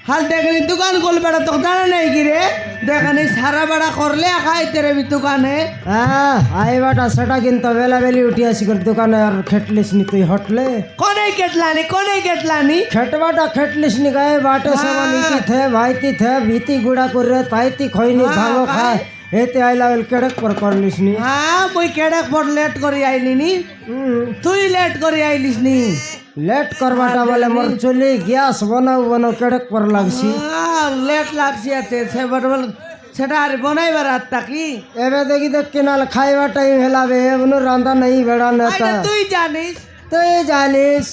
হাল দেখনি দোকান করল বেড়া তো জানা নেই কি রে দেখনি সারা বেড়া করলে খাইতে রে দোকানে হ্যাঁ আইবাটা সেটা কিন্তু বেলা বেলি উঠি আসি করে দোকানে আর খেটলিস নি তুই হটলে কোনে কেটলানি খেটবাটা খেটলিস নি গায়ে বাटे सामान इति थे भाईती थे भीती गुड़ा कर रे ताईती खइनी भागो खाए एते आइला वेल केड़क पर करलिस नी হ্যাঁ মুই কেডক পর লেট করি আইলি নি তুই লেট করি আইলিস নি लेट करबाटा बोले मोर चुली ग्यास बनाओ केड़क पर लागसी লেট লাগছি আছে সে বড় সেটা আর বনাইবার আত্তা কি एबे देखी देख केनाल खाइबा टाइम हेलाबे एबनु रांदा नहीं बेड़ा नेता তুই জানিস তুই জানিস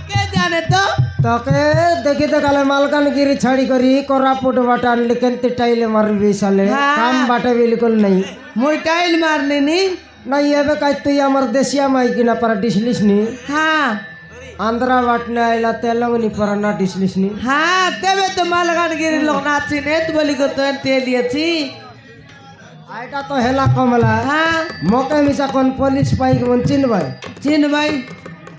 কে জানে তো তোকে দেখি তো কালে মালকানগিরি ছাড়ি করি কোরাপুট বাটা আনলি কেনতে টাইলে মারবি সালে কাম বাটে বিলকুল নাই মুই টাইল মারলিনি নাই এবে কাই তুই আমার দেশিয়া মাই কিনা পারা ডিসলিস নি হ্যাঁ आंध्रा बाटने आइला तेलंगनी पर ना डिसलिस नी হ্যাঁ তবে তো মালকানগিরি লোক নাচি নে তো বলি কো তো তেলিয়েছি आइटा तो हेला कमला হ্যাঁ मोके मिसा कोन पुलिस पाई कोन चिन ভাই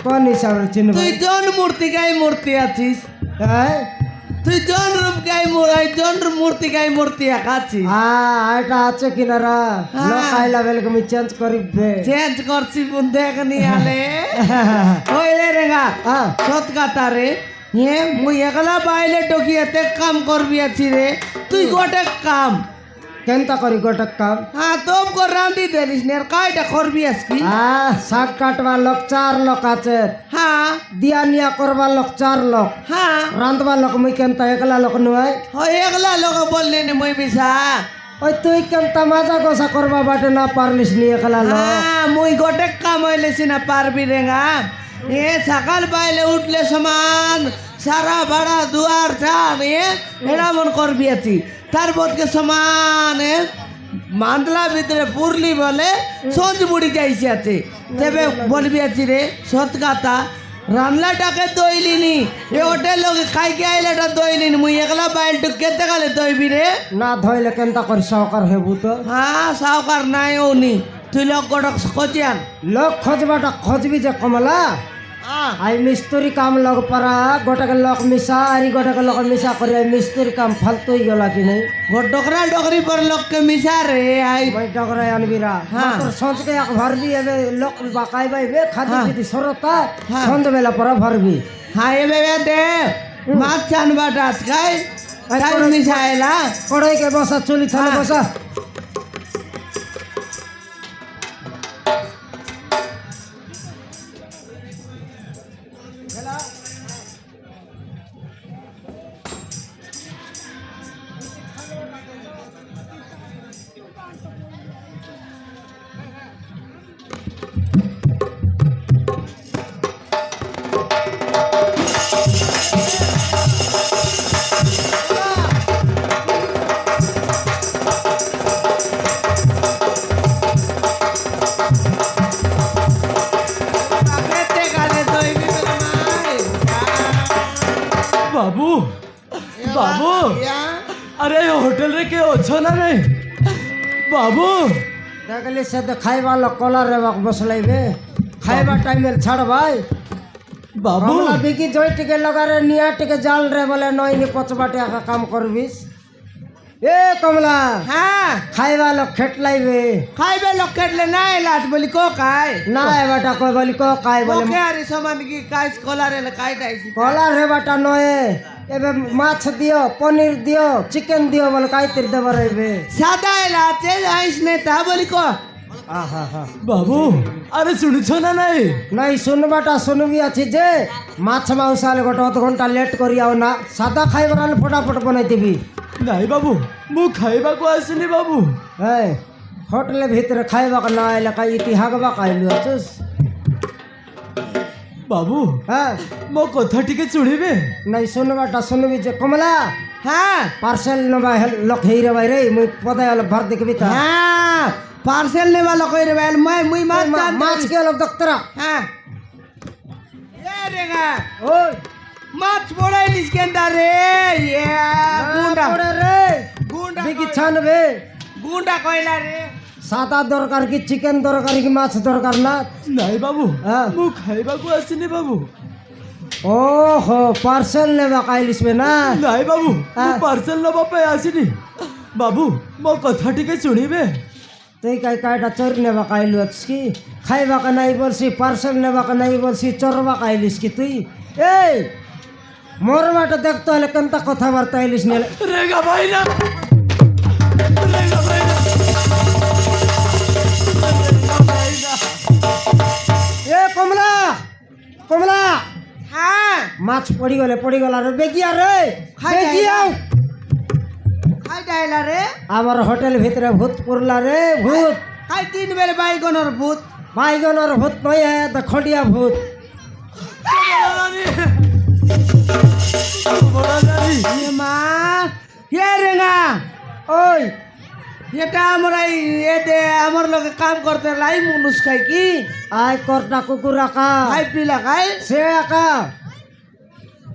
कोन हिसाब रे चिन তুই জন মূর্তি গাই মূর্তি আছিস है তুই জন রূপ গাই মোরাই জন মূর্তি গাই মূর্তি আছিস हां आइटा আছে কিনারা লোক আইলা বেলে কমি চেঞ্জ করিবে চেঞ্জ করছি বন্ধু এখানে আলে ওইলে রেগা हां সত কথা রে এ মুই একলা বাইলে টকিয়াতে কাম করবি আছি রে তুই গোটে কাম केनता करी गोटक काम হ্যাঁ তোম কো রাঁধি দেলিস নে কাইটা করবি আজকি हां শাক কাটবা লোক 4 লোক আছে হ্যাঁ দিয়া নিয়া করবা লোক 4 লোক হ্যাঁ রাঁধবা লোক মুই কেনতা একলা লোক নয় ওই একলা লোক বললি নি মুই মিশা ওই তুই কেনতা মাজা গোসা করবা বাটে না পারলিস নি একলা লোক হ্যাঁ মুই গোটে কাম হইলেছি না পারবি রেগা এ সকাল বাইলে উঠলে সমান সারা ভাড়া দুয়ার চার এরা মন করবি আছি তার বোধকে সমান মান্দলা ভিতরে পুরলি বলে সঞ্জ বুড়ি যাইছি আছে তেবে বলবি আছি রে সৎ কথা রান্নাটাকে দইলিনি এ হোটেল লোক খাইকে আইলাটা দইলিনি মুই একলা বাইল টুকেতে গেলে দইবি রে না ধইলে কেনতা করি সহকার হেবু তো হ্যাঁ সাউকার নাই ওনি তুই লোক গড়ক খোঁজিয়ান লোক খোঁজবাটা খোঁজবি যে কমলা আই মিস্ত্রি কাম লগ পারা গোটাকে লোক মিশা আর গোটাকে লোক মিশা করে মিস্ত্রি কাম ফালতুই গলা কি নাই ডকরা ডকরি পর লোককে মিশা রে আই ভাই ডগরাই আনবিরা হ্যাঁ। তোর সঞ্চকে এক ভরবি এবে লোক বাকাই বাইবে খাদি হ্যাঁ। পিদি সরতা হ্যাঁ। সন্ধ্যেবেলা পর ভরবি হ্যাঁ এ বেবে দে মাছ চানবাট আজকাই তাই মিশা এলা কড়াইকে বসা চলি থালে হ্যাঁ। বসা খেতে গেলে দইবি মাই बाबू बाबू अरे होटल रे के ओछो ना रे बाबू দেখলি সে তো খাইবা লোক কলার রে বসলাইবে খাইবা টাইমের ছাড় ভাই बाबू কমলা বিকি জয় টিকে লগারে নিয়া টিকে জাল রে বলে নইনি পচবাটে একা কাম করবিস এ কমলা হ্যাঁ খাইবা লোক খেটলাইবে খাইবে লোক খেটলে না এলাচ বলি কো খাই না এবাটা কই বলি ক কাই বলে ওকে আরে সমান কি কাইস কলার এলে কাইটাইছি কলার হেবাটা নয় এবে মাছ দিও পনির দিও চিকেন দিও বলে কাইতির দেবার হইবে সাদা এলাচ আইস নে তা বলি কো আহা হা बाबू अरे শুনছো না নাই নাই শুনবাটা শুনবি আছি যে মাছ মাংস আলে গোটা অত ঘন্টা লেট করি আও না সাদা খাইবার আলে ফটাফট বনাই দিবি নাই বাবু মু খাইବାକୁ ଆସିନି বাবু হ্যাঁ হোটেলের ভিতরে খাইবা না আইলে কাই ইতিহাস বা কাইলু আছিস বাবু হ্যাঁ ମୋ କଥା ଟିକେ ଶୁଣିବେ নাই শুনবাটা শুনবি যে কমলা হ্যাঁ পার্সেল নবা লোক হেইরে ভাই রে মুই পদায় আলো ভার দেখবি তা হ্যাঁ পার্সেল নেবা লোক রে বেল মুই মাছ চান মাছ কে আলো দক্তরা হ্যাঁ এ রেগা ওই মাছ পড়াইলিস কেনটা রে ইয়া গুন্ডা পড়ে রে গুন্ডা দেখি ছানবে গুন্ডা কইলা রে সাদা দরকার কি চিকেন দরকার কি মাছ দরকার না নাই বাবু হ্যাঁ। ମୁଁ ଖାଇବାକୁ ଆସିନି ବାବୁ ଓହୋ ପାର୍ସଲ ନେବା କାଇଲିସ୍ ନା ନାଇଁ ବାବୁ ମୁଁ ଆ। ପାର୍ସଲ ନେବା ପାଇଁ ଆସିନି ବାବୁ ମୋ କଥା ଟିକେ ଶୁଣିବେ তুই কাই কাইটা চোর নেবা কাইলু আছিস কি খাইবা কা নাই বলছি পার্সেল নেবা কা নাই বলছি চোরবা কাইলিস কি তুই এই মোর বাটা দেখতে হলে কেনতা কথাবার্তা আইলিস নেলে রেগা ভাই না রেগা ভাই না এ কমলা কমলা হ্যাঁ মাছ পড়িগলা রে বেগিয়া রে খাই বেগিয়াও খাই ডাইলা রে আমার হোটেল ভিতরে ভূত পড়লা রে ভূত খাই 3 বের বাইগনের ভূত বাইগনের ভূত নয় খটিয়া ভূত এ মা হে রেঙ্গা ওই এটা আমরা এতে আমার লগে কাম করতে লাই মানুষ খাই কি আয় করটা কুকুর আকা খাই পিলা খাই সে আকা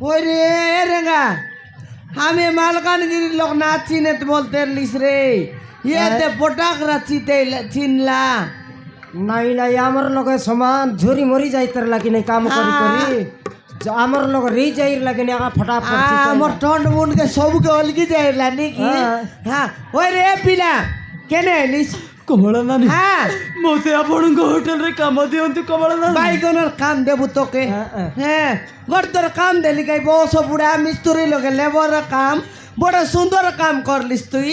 ওই রে এ রেঙ্গা আমি মালকানগিরির লোক না চিনে বলতে লিস রে এতে পটাকরা চিনলা নাই নাই আমার লগে সমান ঝুরি মরি যাইতে লাগি নাই কাম করি করি আমার লগে রি যাইর লাগি না ফটাফট আমার টন্ড মুন্ডকে সবকে অলগি যাইলা নাকি হ্যাঁ। হ্যাঁ ওই রে পিলা কেনে লিস কমলা নানি হ্যাঁ মতে ଆପଣଙ୍କ ହୋଟେଲରେ କାମ ଦିଅନ୍ତୁ କମଳା ନାନୀ বাইগনের কাম দেবু তোকে হ্যাঁ, হ্যাঁ। হ্যাঁ গড় কাম দেলি গাই বস বুড়া মিস্ত্রি লগে লেবর কাম বড় সুন্দর কাম করলিস তুই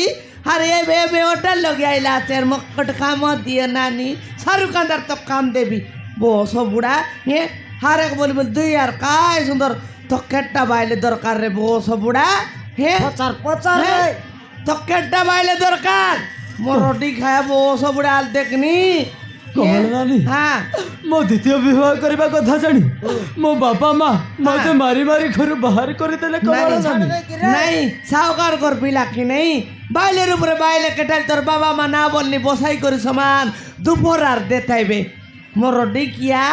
আর এ বে হোটেল লগে আইলা আছে মকট কাম দিয়ে নানি শাহরুখ খানদার তো কাম দেবি বস বুড়া হ্যাঁ হারেক বলি বল দুই আর কাই সুন্দর তো কেটটা বাইলে দরকার রে বস বুড়া হ্যাঁ পচার পচার রে হ্যাঁ, তো কেটটা বাইলে দরকার মরটি খায়া বস বুড়া আল দেখনি କମଳା ନାନୀ হ্যাঁ ମୋ ଦ୍ୱିତୀୟ ବିବାହ କରିବା କଥା ଜାଣି ମୋ ବାପା ମା ମତେ ମାରି ମାରି ଘରୁ ବାହାର କରିଦେଲେ କମଳା ନାନୀ नहीं सावकार कर पिला की नहीं बाइले ऊपर बाइले कटल तोर बाबा मा ना बोलनी बसाई कर समान दोपहर आर देताइबे मोर डिकिया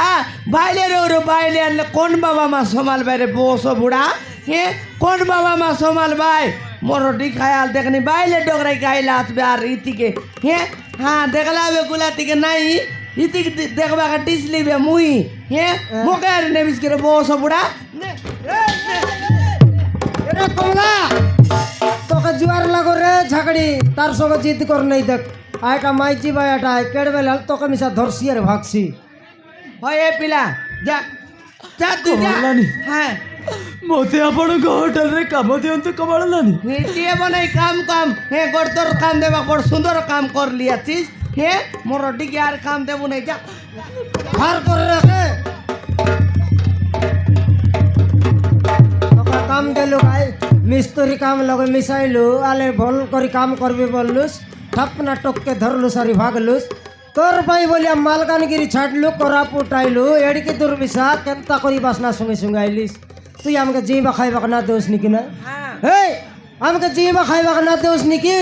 बाइले रो बाइले अनले कौन बाबा मा संभाल बारे बोसो बुढ़ा हे कौन बाबा मा संभाल बाय मोर डिखायाल देखनी बाइले डोगराई गाइला हाथ बार इति के हे हाँ देखला बे गुलाती के नहीं इति के देखबा का टिसली बे मुई हे मोकर ने बिस्किट बोसो बुढ़ा এরে কমলা তোকে জুয়ার লাগো রে ঝাগড়ি তার সঙ্গে জিদ কর নাই দেখ আয়টা মাইজি বা এটা কেড়বে লাল তোকে মিশা ধরছি আর ভাগছি হয় পিলা যা যা তুই যা কমলানি। হ্যাঁ ମତେ ଆପଣଙ୍କ ହୋଟେଲରେ କାମ ଦିଅନ୍ତୁ କମଳା ନାନୀ দিয়ে বনাই কাম কাম হে গড়তর কাম দেবা বড় সুন্দর কাম কর লিয়াছিস হে মোর ডিকে আর কাম দেবো নাই যা ভার করে রাখে তোকে কাম দেলু ভাই মিস্ত্রি কাম লগে মিশাইলু আলে ভল করি কাম করবি বললুস ঠাপনা টককে ধরলু সারি ভাগলুস তোর পাই বলিয়া মালকানগিরি ছাড়লু কোরাপুট আইলু এড়িকে তোর বিশা কেনতা করি বাসনা সঙ্গে সঙ্গে আইলিস তুই আমাকে জিবা খাইবা না দেওস নাকি না হ্যাঁ হে আমাকে জিবা খাইবা না দেওস নাকি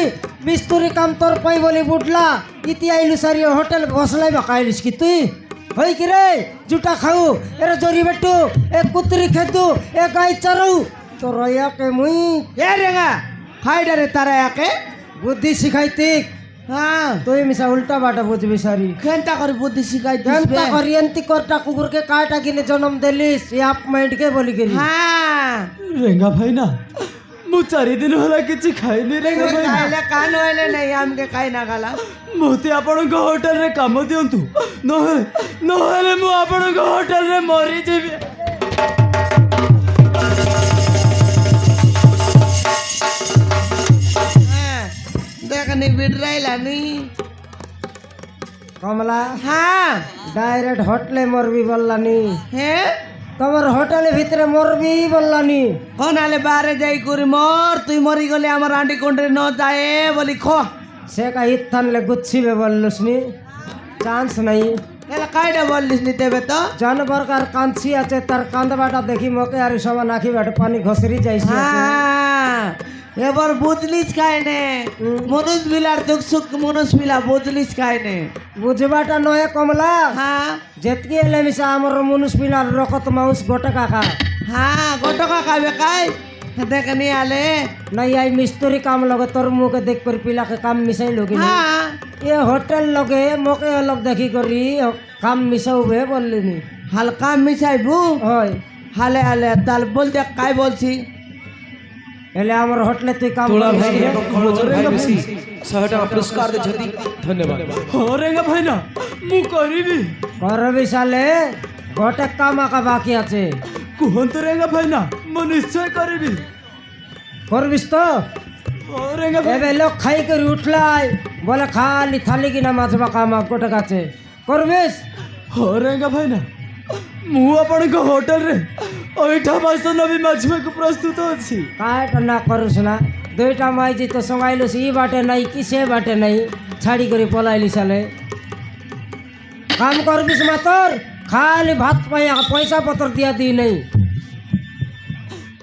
মিস্ত্রি কাম তোর পাই বলি বুটলা ইতি আইলু সারি হোটেল বসলাইবা খাইলিস কি তুই হই কি রে জুটা খাও এরে জরি বেটু এ কুতরি খেতু এ গাই চরু তোর ইয়াকে মুই এ রেগা খাই ডারে তারা একে বুদ্ধি শিখাইতি হ্যাঁ তুই মিশা উল্টা বাটা বুঝবি সারি কেনটা করে বুদ্ধি শিখাই কেনতা করিয়েন্তি করটা কুকুরকে কাটা কিনে জন্ম দেলিস এ আপ মাইন্ডকে বলি করি হ্যাঁ ରେଙ୍ଗା ଭାଇନା ମୁଁ 4 ଦିନ ହେଲା କିଛି ଖାଇନି ରେଙ୍ଗା ଭାଇନା খাইলে কান হইলে নাই আমকে খাই না গালা ମତେ ଆପଣଙ୍କ ହୋଟେଲରେ କାମ ଦିଅନ୍ତୁ ନହେଲେ ମୁଁ ଆପଣଙ୍କ ହୋଟେଲରେ ମରିଯିବି হ্যাঁ দেখনি বিড়রাইলা নি কমলা হ্যাঁ ডাইরেক্ট হোটেলে মরবি বললানি হ্যাঁ তোমার হোটেলের ভিতরে মরবি বললানি কোন আলে বারে যাই করি মর তুই মরি গেলে আমার আন্টি কোন্টে ন যায় বলি খো সে কা ইথানলে গুচ্ছিবে বললুসনি চান্স নাই এলা কাইডা বললিস নিতে বে তো জানবার কার কাঞ্চি আছে তার কান্দবাটা দেখি মকে আর সমান আখি বাটে পানি ঘসরি যাইছে হ্যাঁ এবার বুঝলিস খাইনে মনুষ বিলার দুঃখ সুখ মনুষ মিলা বুঝলিস খাইনে বুঝবাটা নয় কমলা হ্যাঁ যেতকি এলে মিশা আমার মনুষ মিলার রকত মাউস গোটা কাকা হ্যাঁ গোটকা খাবে কাই দেখনি আলে নাই আই মিস্ত্রি কাম লগে তোর মুখে দেখ করে পিলাকে কাম মিশাই লগি হ্যাঁ এ হোটেল লগে মকে অলপ দেখি করি কাম মিশাউবে বললিনি হালকা মিশাইবু হয় হালে হালে তাল বলতে কাই বলছি এলে আমার হোটেলে তুই কাম তোলা ভাই করবি রে? খরচ ভাই 100 টাকা পুরস্কার ଦେଇଛନ୍ତି ধন্যবাদ ହଁ ରେଙ୍ଗା ଭାଇନା ମୁଁ କରିବି করবি সালে গোটে কাম আঁকা বাকি আছে କୁହନ୍ତୁ ରେଙ୍ଗା ଭାଇନା ମୁଁ ନିଶ୍ଚୟ କରିବି করবিস তো ହଁ ରେଙ୍ଗା ଭାଇ এবে লোক খাই করে উঠলাই বলে খালি থালি কিনা মাছবা কাম গোটে কাছে করবিস ହଁ ରେଙ୍ଗା ଭାଇନା ମୁଁ ଆପଣଙ୍କ ହୋଟେଲରେ ଅଇଠା ବାସନ ବି ମାଜିବାକୁ ପ୍ରସ୍ତୁତ ଅଛି কায়টা না করুস না দুইটা মাইজি তো সঙ্গাইলুস ই বাটে নাই কি সে বাটে নাই ছাড়ি করে পলাইলি সালে কাম করবিস মা তোর খালি ভাত পাই পয়সা পত্র দিয়া দি নাই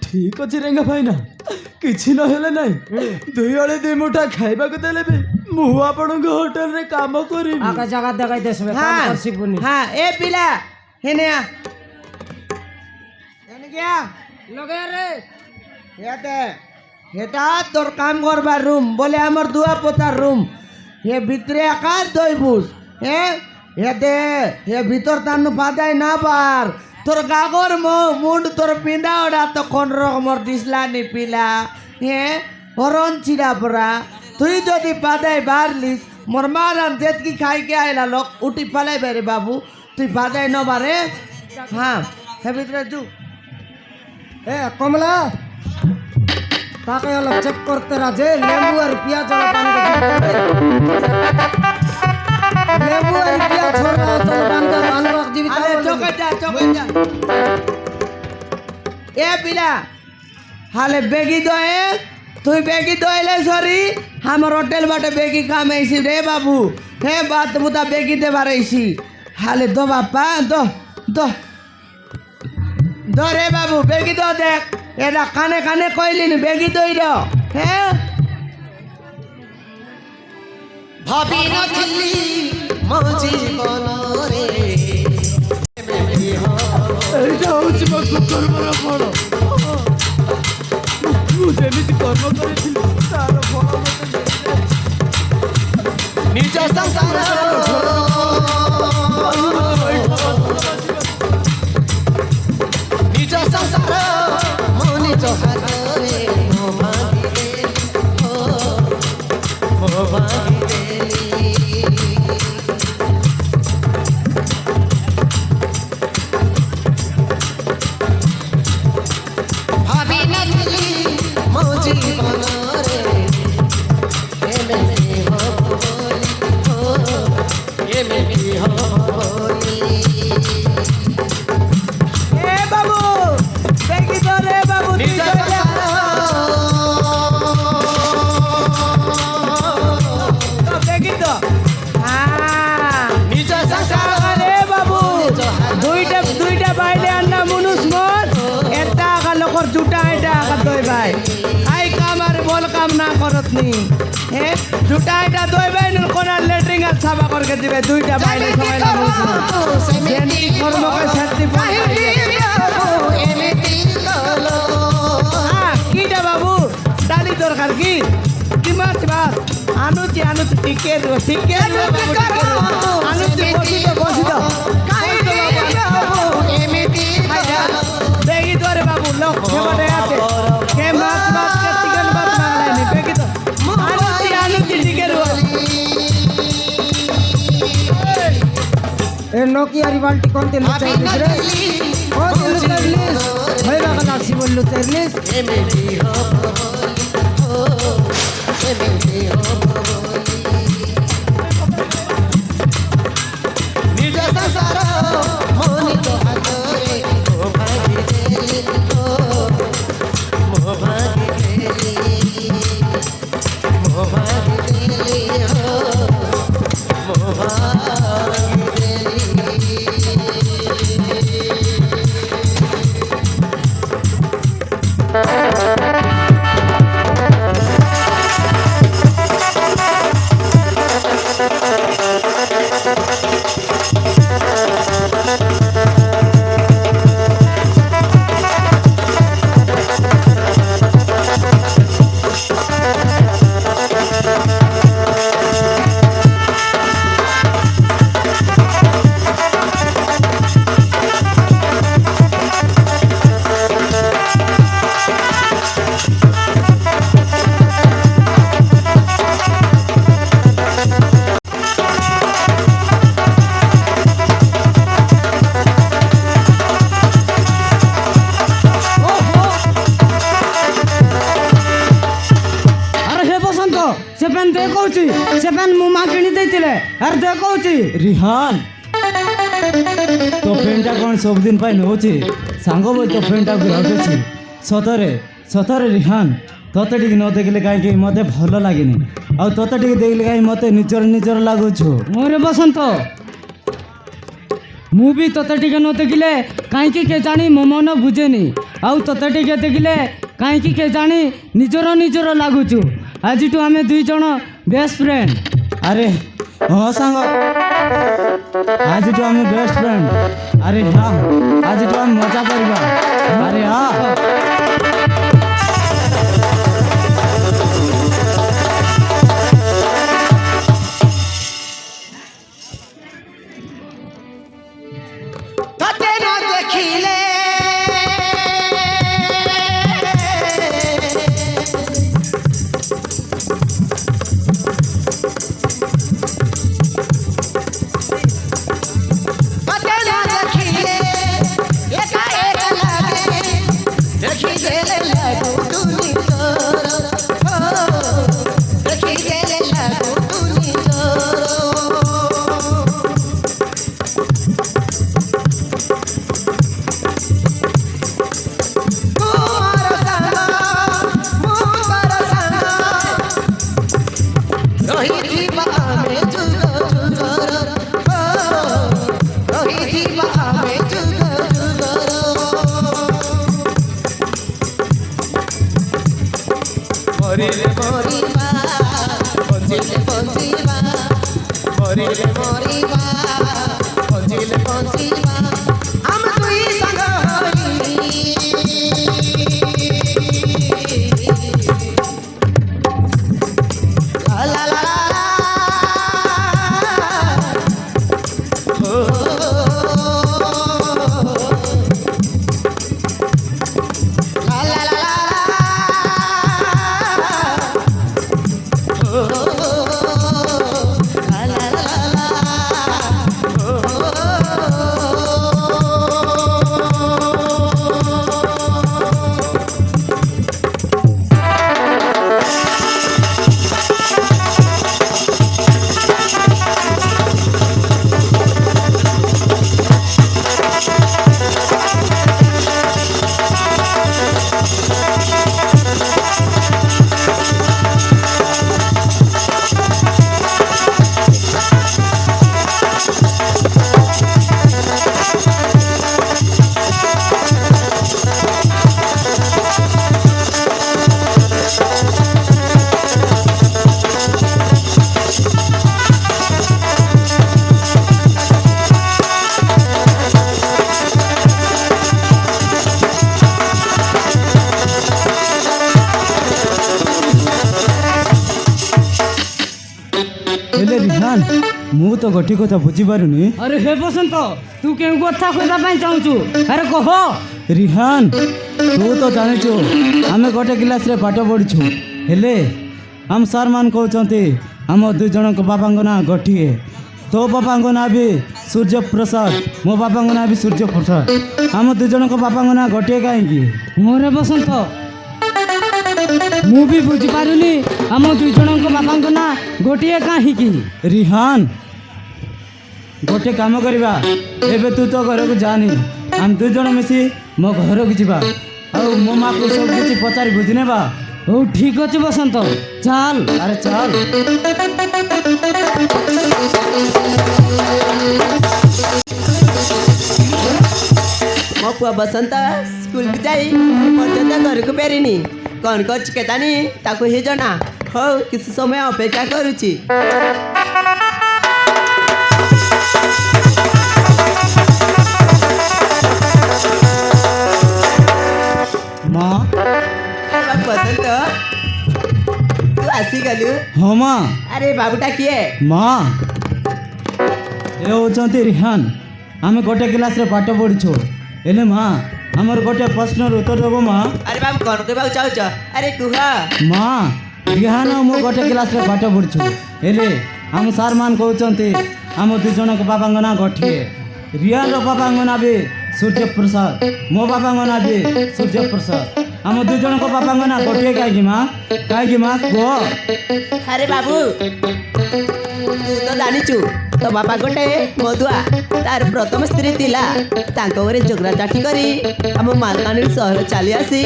ଠିକ ଅଛି ରେଙ୍ଗା ଭାଇନା କିଛି ନହେଲେ ନାହିଁ ଦୁଇ ଓଳି ଦୁଇ ମୁଠା ଖାଇବାକୁ ଦେଲେ ବି ମୁଁ ଆପଣଙ୍କ ହୋଟେଲରେ କାମ କରିବି আগে জায়গা দেখাই দেশবে কাম হ্যাঁ করছি পুনি হ্যাঁ এ পিলা হেনে আ হেনে গিয়া লগে রে হেতে হেটা তোর কাম করবার রুম বলে আমার দুয়া পোতার রুম হে ভিতরে আকাশ দইবুস হ্যাঁ হেতে হে ভিতর তান্নু পাদাই না বার তোর গাগর মুন্ড তোর পিঁধা ওটা তো কোন রকমর দিসলানি পিলা হ্যাঁ হরণ ছিড়া পড়া তুই যদি পাদাই বারলিস মোর মারান যেতকি খাইকে আইলা লোক উঠি পালাই বেরে বাবু তুই পাদাই ন বারে হ্যাঁ হে ভিতরে যু এ কমলা তাকে হলো চেক করতে রাজে লেবু আর পেঁয়াজ আর পান লেবু আর পেঁয়াজ ছোড়া চল পান কর আনবাক দিবি আরে চোখে যা এ পিলা হালে বেগি দয়ে তুই বেগি দইলে সরি আমার হোটেল বাটে বেগি কাম আইছি রে বাবু হে বাত মুতা বেগি দে বারাইছি হালে দো বাপা দো রে বাবু বেগি দো দেখ এটা কানে কানে কইলিন বেগি দই র হ্যাঁ ভাবি নথিলি ମୋ ଜୀବନରେ ଏଇଟା ହଉଛି ମୋ କୁକର୍ମର ଫଳ ମୁଁ ଯେମିତି କର୍ମ କରିଥିଲି ତାର ଫଳ ମୋତେ ମିଳିଯାଇଛି। ନିଜ ସଂସାର ନିଜ ସଂସାର ମୋ ନିଜ ହାତରେ ମୋ ଭାଙ୍ଗିଦେଲି ଭାବି ନଥିଲି ମୋ ଜୀବନରେ ଏମିତି ହବ ବୋଲି ଏମିତି ହବ ବୋଲି এ বাবু বেগি দো রে বাবু তুই নিজ দইলে তো বেগি দো হ্যাঁ নিজ সংসার আরে বাবু দুইটা বাইলে আন্না মুনুষ মোর এটা আগা লোকর জুটা এটা আগা দই ভাই আই কাম আর বল কাম না করত নি হে জুটা এটা দই ভাই ন কোনার লেট্রিং আর সাবা করকে দিবে দুইটা বাইলে সবাই না মুনুষ যেনটি কর্মকে শান্তি পাই এমিতি ললো কিটা বাবু ডালি দরকার কি কি মাছ ভাত আনুচি টিকে দেবো বাবু টিকে দেবো আনুচি বসি তো এমিতি বেগি ধরে বাবু লোক সেবারে আছে কে মাছ কে চিকেন ভাত বাংলায় বেগি তো আনুচি টিকে দেবো এ নোকিয়ারি বালতি কোনতে লুচাই দিস রে কোনতে লুচাই দিস হই বাকা লাগছি বল লুচাই দিস এমিতি হব এমিতি হব নিজ সংসার ମୋ ନିଜ ହାତରେ ମୋ ଭାଙ୍ଗିଦେଲି ମୋ ଭାଙ୍ଗିଦେଲି ମୋ ଭାଙ୍ଗିଦେଲି ମୋ ଭାଙ୍ଗିଦେଲି ସେ ପେନ୍ ଦେ କହୁଛି ସେ ପେନ୍ ମୁଁ ମା କିଣି ଦେଇଥିଲେ ଆରେ ଦେ କହୁଛି ରିହାନ ତୋ ଫ୍ରେଣ୍ଡଟା କ'ଣ ସବୁଦିନ ପାଇଁ ନେଉଛି ସାଙ୍ଗ ବୋଇ ତୋ ଫ୍ରେଣ୍ଡଟାକୁ ରଖୁଛି ସତରେ ସତରେ ରିହାନ ତୋତେ ଟିକେ ନ ଦେଖିଲେ କାହିଁକି ମୋତେ ଭଲ ଲାଗେନି ଆଉ ତୋତେ ଟିକେ ଦେଖିଲେ କାହିଁକି ମୋତେ ନିଜର ନିଜର ଲାଗୁଛୁ ମୋରେ ବସନ୍ତ ମୁଁ ବି ତୋତେ ଟିକେ ନ ଦେଖିଲେ କାହିଁକି କେ ଜାଣି ମୋ ମନ ବୁଝେନି ଆଉ ତୋତେ ଟିକେ ଦେଖିଲେ କାହିଁକି କେ ଜାଣି ନିଜର ନିଜର ଲାଗୁଛୁ ଆଜିଠୁ ଆମେ ଦୁଇ ଜଣ ବେଷ୍ଟ ଫ୍ରେଣ୍ଡ ଆରେ ହଁ ସାଙ୍ଗ ଆଜିଠୁ ଆମେ ବେଷ୍ଟ ଫ୍ରେଣ୍ଡ ଆରେ ହଁ ଆଜିଠୁ ଆମେ ମଜା କରିବା ଆରେ ହଁ তোতে না দেখিলে তোতে না দেখিলে একা একা লাগে দেখি গেলে লাগু তুমি তোর দেখি গেলে লাগু তুমি তোর মরিলে মরিবা বঞ্চিলে বঞ্চিবা মরিলে মরিবা বঞ্চিলে বঞ্চিবা আমি তুই সাঙ্গ হই লা লা লা লা ও লা লা লা লা ହେଲେ ରିହାନ ମୁଁ ତ ଗୋଟିଏ କଥା ବୁଝିପାରୁନି ଆରେ ହେ ବସନ୍ତ ତୁ କେଉଁ କଥା କହିବା ପାଇଁ ଚାହୁଁଛୁ ଆରେ କହ ରିହାନ ତୁ ତ ଜାଣିଛୁ ଆମେ ଗୋଟେ କ୍ଲାସ୍ରେ ପାଠ ପଢ଼ିଛୁ ହେଲେ ଆମ ସାର୍ମାନେ କହୁଛନ୍ତି ଆମ ଦୁଇ ଜଣଙ୍କ ବାପାଙ୍କ ନାଁ ଗୋଟିଏ ତୋ ବାପାଙ୍କ ନାଁ ବି ସୂର୍ଯ୍ୟପ୍ରସାଦ ମୋ ବାପାଙ୍କ ନାଁ ବି ସୂର୍ଯ୍ୟପ୍ରସାଦ ଆମ ଦୁଇ ଜଣଙ୍କ ବାପାଙ୍କ ନାଁ ଗୋଟିଏ କାହିଁକି ମୋରେ ବସନ୍ତ ମୁଁ ବି ବୁଝିପାରୁନି ଆମ ଦୁଇ ଜଣଙ୍କ ବାପାଙ୍କ ନାଁ ଗୋଟିଏ କାହିଁକି ରିହାନ ଗୋଟେ କାମ କରିବା ଏବେ ତୁ ତୋ ଘରକୁ ଯାନି ଆମେ ଦୁଇ ଜଣ ମିଶି ମୋ ଘରକୁ ଯିବା ଆଉ ମୋ ମାଆକୁ ସବୁ କିଛି ପଚାରି ବୁଝି ନେବା ହଉ ଠିକ୍ ଅଛି ବସନ୍ତ ଚାଲ ଆରେ ଚାଲ ମୋ ପୁଅ ବସନ୍ତ ସ୍କୁଲକୁ ଯାଇ ପର୍ଯ୍ୟନ୍ତ ଘରକୁ ଫେରିନି କ'ଣ କରୁଛି କେଜାଣି ତାକୁ ହିଁ ଜଣା ହଉ କିଛି ସମୟ ଅପେକ୍ଷା କରୁଛି ମା ବସନ୍ତ ତୁ ଆସିଗଲୁ ହଁ ମା ଆରେ ବାବୁଟା କିଏ ମା ଏ ହେଉଛନ୍ତି ରିହାନ ଆମେ ଗୋଟେ କ୍ଲାସ୍ରେ ପାଠ ପଢ଼ିଛୁ ହେଲେ ମା ଆମର ଗୋଟେ ପ୍ରଶ୍ନର ଉତ୍ତର ଦେବ ମା ଆରେ ବାବୁ କ'ଣ କହିବାକୁ ଚାହୁଁଛ ଆରେ କୁହ ମା ରିହାନ ଆଉ ମୁଁ ଗୋଟେ କ୍ଲାସ୍ରେ ପାଠ ପଢ଼ିଛୁ ହେଲେ ଆମ ସାର୍ମାନେ କହୁଛନ୍ତି ଆମ ଦୁଇ ଜଣଙ୍କ ବାପାଙ୍କ ନାଁ ଗୋଟିଏ ରିହାନର ବାପାଙ୍କ ନାଁ ବି ସୂର୍ଯ୍ୟପ୍ରସାଦ ମୋ ବାପାଙ୍କ ନାଁ ବି ସୂର୍ଯ୍ୟପ୍ରସାଦ ଆମ ଦୁଇ ଜଣଙ୍କ ବାପାଙ୍କ ନାଁ ଗୋଟିଏ କାହିଁକି ମା କୁହ। ଆରେ ବାବୁ ତୁ ତ ଜାଣିଛୁ ତୋ ବାପା ଗୋଟେ ମଦୁଆ, ତାର ପ୍ରଥମ ସ୍ତ୍ରୀ ଥିଲା। ତାଙ୍କ ଘରେ ଝଗଡ଼ା ଚାଟି କରି ଆମ ମାଲକାନଗିରି ସହର ଚାଲି ଆସି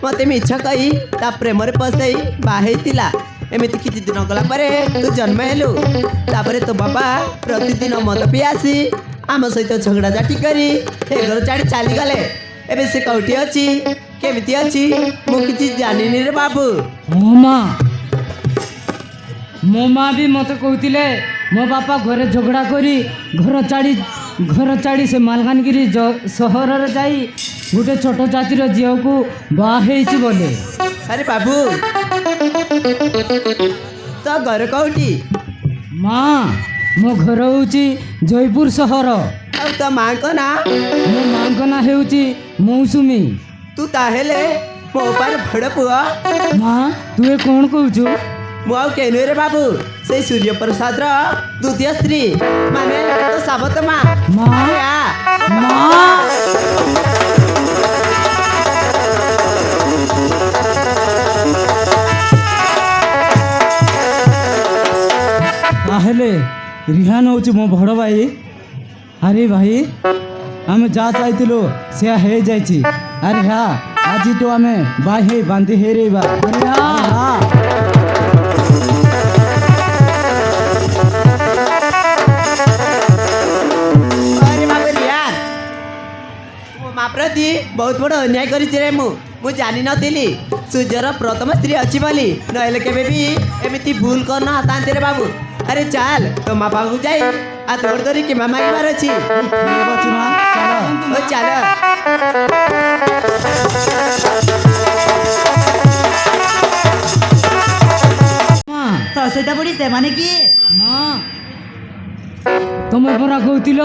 ମୋତେ ମିଛ କହି ତା ପ୍ରେମରେ ପଶାଇ ବାହା ହେଇଥିଲା। ଏମିତି କିଛି ଦିନ ଗଲା ପରେ ତୁ ଜନ୍ମ ହେଲୁ। ତାପରେ ତୋ ବାପା ପ୍ରତିଦିନ ମଦ ପିଇ ଆସି ଆମ ସହିତ ଝଗଡ଼ା ଚାଟି କରି ଏ ଘର ଛାଡ଼ି ଚାଲିଗଲେ। ଏବେ ସେ କୋଉଠି ଅଛି, କେମିତି ଅଛି ମୁଁ କିଛି ଜାଣିନି ରେ ବାବୁ। ମୋ ମା ବି ମୋତେ କହୁଥିଲେ ମୋ ବାପା ଘରେ ଝଗଡ଼ା କରି ଘର ଛାଡ଼ି ସେ ମାଲକାନଗିରି ସହରରେ ଯାଇ ଗୋଟେ ଛୋଟ ଜାତିର ଝିଅକୁ ବାହା ହେଇଛି ବୋଲେ। ଆରେ ବାବୁ ତୋ ଘର କୋଉଠି? ମା ମୋ ଘର ହେଉଛି ଜୟପୁର ସହର। ଆଉ ତୋ ମାଙ୍କ ନାଁ? ମୋ ମାଙ୍କ ନାଁ ହେଉଛି ମୌସୁମୀ। ତୁ ତାହେଲେ ମୋ ଉପରେ ବଡ଼ ପୁଅ। ମା ତୁ ଏ କ'ଣ କହୁଛୁ? ମୁଁ ଆଉ କେନୁ ରେ ବାବୁ, ସେଇ ସୂର୍ଯ୍ୟପ୍ରସାଦର ଦ୍ୱିତୀୟ ସ୍ତ୍ରୀ, ମାନେ ତୋ ସାବତ ମା। ମା ଆ, ମା ତାହେଲେ ରିହାନ ହେଉଛି ମୋ ବଡ଼ ଭାଇ। ଆରେ ଭାଇ ଆମେ ଯାହା ଚାହିଁଥିଲୁ ସେୟା ହେଇଯାଇଛି। ଆରେ ହଁ ଆଜିଠୁ ଆମେ ବାଇ ହେଇ ବାନ୍ଧି ହେଇ ରହିବା। ଆରେ ବାବୁ ରିୟାନ, ମୋ ମା ପ୍ରତି ବହୁତ ବଡ଼ ଅନ୍ୟାୟ କରିଛି ରେ। ମୁଁ ଜାଣିନଥିଲି ସୂର୍ଯ୍ୟର ପ୍ରଥମ ସ୍ତ୍ରୀ ଅଛି ବୋଲି, ନହେଲେ କେବେ ବି ଏମିତି ଭୁଲ କରିନଥାନ୍ତି ରେ ବାବୁ। ଆରେ ଚାଲ ତୋ ମା ପାଖକୁ ଯାଇ ହାତ ଗୋଡ଼ ଧରି କ୍ଷମା ମାଗିବାର ଅଛି। ଠିକ୍ ଅଛି ମା, ଚାଲ। ଓ ଚାଲ। ତୋ ସହିତ ପଡ଼ି ସେମାନେ କିଏ? ମା ତମେ ପରା କହୁଥିଲ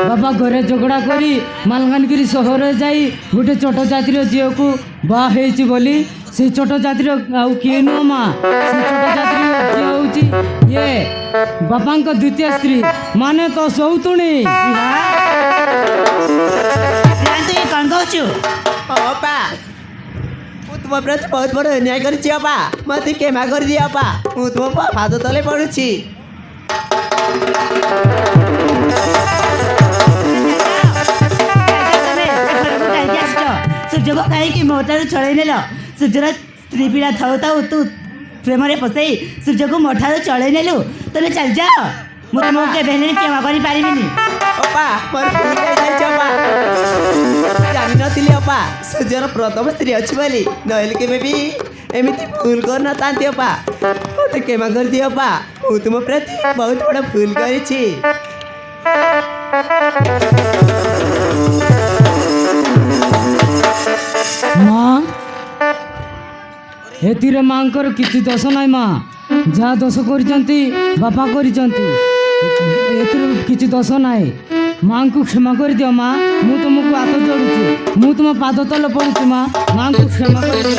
ବାପା ଘରେ ଝଗଡ଼ା କରି ମାଲକାନଗିରି ସହରରେ ଯାଇ ଗୋଟେ ଛୋଟ ଜାତିର ଝିଅକୁ ବାହା ହେଇଛି ବୋଲି। ସେଇ ଛୋଟ ଜାତିର ଆଉ କିଏ ନୁହଁ ମା, ସେ ଛୋଟ ଜାତିର ଝିଅ ହେଉଛି ଇଏ ବାପାଙ୍କ ଦ୍ୱିତୀୟ ସ୍ତ୍ରୀ, ମାନେ ତ ସଉତୁଣୀ। କ'ଣ କହୁଛୁ? ଅପା ମୁଁ ତୁମ ପ୍ରତି ବହୁତ ବଡ଼ ଅନ୍ୟାୟ କରିଛି ଅପା, ମୋତେ କ୍ଷମା କରିଦିଅ ଅପା। ମୁଁ ତୁମ ପାଦ ତଳେ ପଡ଼ୁଛି। ସୂର୍ଯ୍ୟକୁ କାହିଁକି ମୋ ଠାରୁ ଛଡ଼େଇ ନେଲ? ସୂର୍ଯ୍ୟର ସ୍ତ୍ରୀ ପିଲା ଥାଉ ଥାଉ ତୁ ପ୍ରେମରେ ପଶାଇ ସୂର୍ଯ୍ୟକୁ ମୋ ଠାରୁ ଛଡ଼େଇ ନେଲୁ। ତମେ ଚାଲିଯାଅ, ମୁଁ ତୁମକୁ କେବେ ହେଲେ କ୍ଷମା କରିପାରିବିନି। ଅପା ମୋର ଭୁଲ ହେଇଯାଇଛି ଅପା, ଜାଣିନଥିଲି ଅପା ସୂର୍ଯ୍ୟର ପ୍ରଥମ ସ୍ତ୍ରୀ ଅଛି ବୋଲି, ନହେଲେ କେବେ ବି ଏମିତି ଭୁଲ କରିନଥାନ୍ତି ଅପା। ମୋତେ କ୍ଷମା କରିଦିଅ ଅପା, ମୁଁ ତୁମ ପ୍ରତି ବହୁତ ବଡ଼ ଭୁଲ କରିଛି। ମା ଏଥିରେ ମାଙ୍କର କିଛି ଦୋଷ ନାହିଁ ମା, ଯାହା ଦୋଷ କରିଛନ୍ତି ବାପା କରିଛନ୍ତି, ଏଥିରେ କିଛି ଦୋଷ ନାହିଁ। ମାଙ୍କୁ କ୍ଷମା କରିଦିଅ ମା, ମୁଁ ତୁମକୁ ହାତ ଯୋଡ଼ୁଛି, ମୁଁ ତୁମ ପାଦ ତଳେ ପଡ଼ୁଛି ମା, ମାଙ୍କୁ କ୍ଷମା କରିଦିଅ।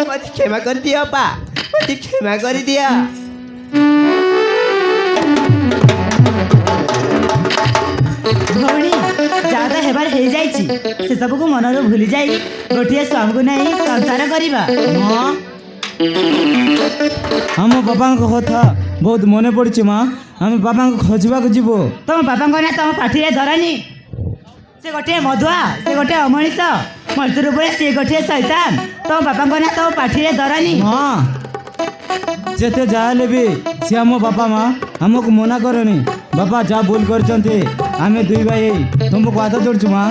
ମୋତେ କ୍ଷମା କରିଦିଅ ଅପା, ମୋତେ କ୍ଷମା କରିଦିଅ। ଭଉଣୀ ଯାହା ତ ହେବାର ହେଇଯାଇଛି, ସେସବୁକୁ ମନରୁ ଭୁଲି ଯାଇ ଗୋଟିଏ ସ୍ୱାମୀକୁ ନେଇ ସଂସାର କରିବା। ମା ଆମ ବାପାଙ୍କ କଥା ବହୁତ ମନେ ପଡ଼ୁଛି ମା, ଆମେ ବାପାଙ୍କୁ ଖୋଜିବାକୁ ଯିବୁ। ତମ ବାପାଙ୍କ ନାଁ ତମ ପାଠିରେ ଧରନି। ସେ ଗୋଟିଏ ମଧୁଆ, ସେ ଗୋଟିଏ ଅମଣିଷ, ମୃତ୍ୟୁ ରୂପରେ ସେ ଗୋଟିଏ ଶୈତାନ। ତମ ବାପାଙ୍କ ନାଁ ତମ ପାଠିରେ ଧରନି। ମା ଯେତେ ଯାହା ହେଲେ ବି ସେ ଆମ ବାପା ମା, ଆମକୁ ମନା କରନି। ବାପା ଯାହା ଭୁଲ କରିଛନ୍ତି, ଆମେ ଦୁଇ ଭାଇ ତୁମକୁ ହାତ ଯୋଡ଼ୁଛୁ ମା,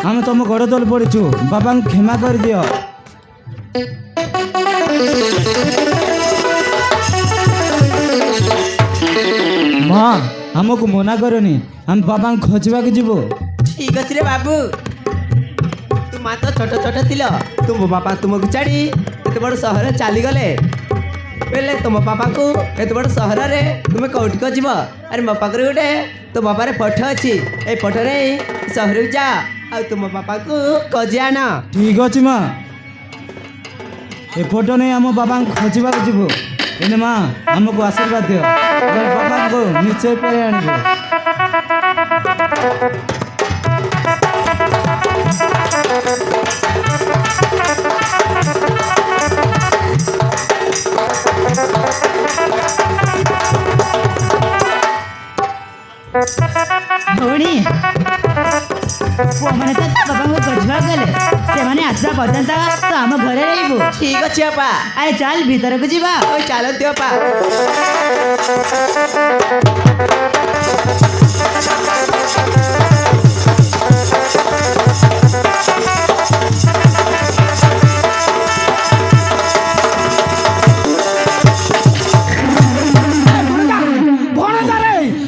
ଆମେ ତୁମ ଗୋଡ଼ ତଳେ ପଡ଼ିଛୁ, ବାପାଙ୍କୁ କ୍ଷମା କରିଦିଅ। ମା ଆମକୁ ମନା କରନି, ଆମେ ବାପାଙ୍କୁ ଖୋଜିବାକୁ ଯିବୁ। ଠିକ୍ ଅଛି ରେ ବାବୁ, ତୁମେ ତ ଛୋଟ ଛୋଟ ଥିଲ, ତୁମ ବାପା ତୁମକୁ ଛାଡ଼ି ଏତେ ବଡ଼ ସହର ଚାଲିଗଲେ। ବେଲେ ତୁମ ବାପାକୁ ଏତେ ବଡ଼ ସହରରେ ତୁମେ କେଉଁଠିକୁ ଯିବ? ଆରେ ମୋ ପାଖରେ ଗୋଟେ ତୋ ବାପାର ଫଟୋ ଅଛି, ଏଇ ଫଟୋରେ ସହରକୁ ଯା ଆଉ ତୁମ ବାପାକୁ ଖୋଜି ଆଣ। ଠିକ୍ ଅଛି ମା, ଏ ଫଟୋ ନେଇ ଆମ ବାପାଙ୍କୁ ଖୋଜିବାକୁ ଯିବୁ। ଏନେ ମା ଆମକୁ ଆଶୀର୍ବାଦ ଦିଅ ବାପାଙ୍କୁ ନିଶ୍ଚୟ ପାଇ ଆଣିବ। ଭଉଣୀ ପୁଅମାନେ ତ ତା ବାବାଙ୍କୁ ଖୋଜିବାକୁ ଗଲେ, ସେମାନେ ଆସିବା ପର୍ଯ୍ୟନ୍ତ ତ ଆମ ଘରେ ରହିବୁ। ଠିକ ଅଛି ବାପା। ଆରେ ଚାଲ ଭିତରକୁ ଯିବା। ওই ଚାଲନ୍ତି ବାପା।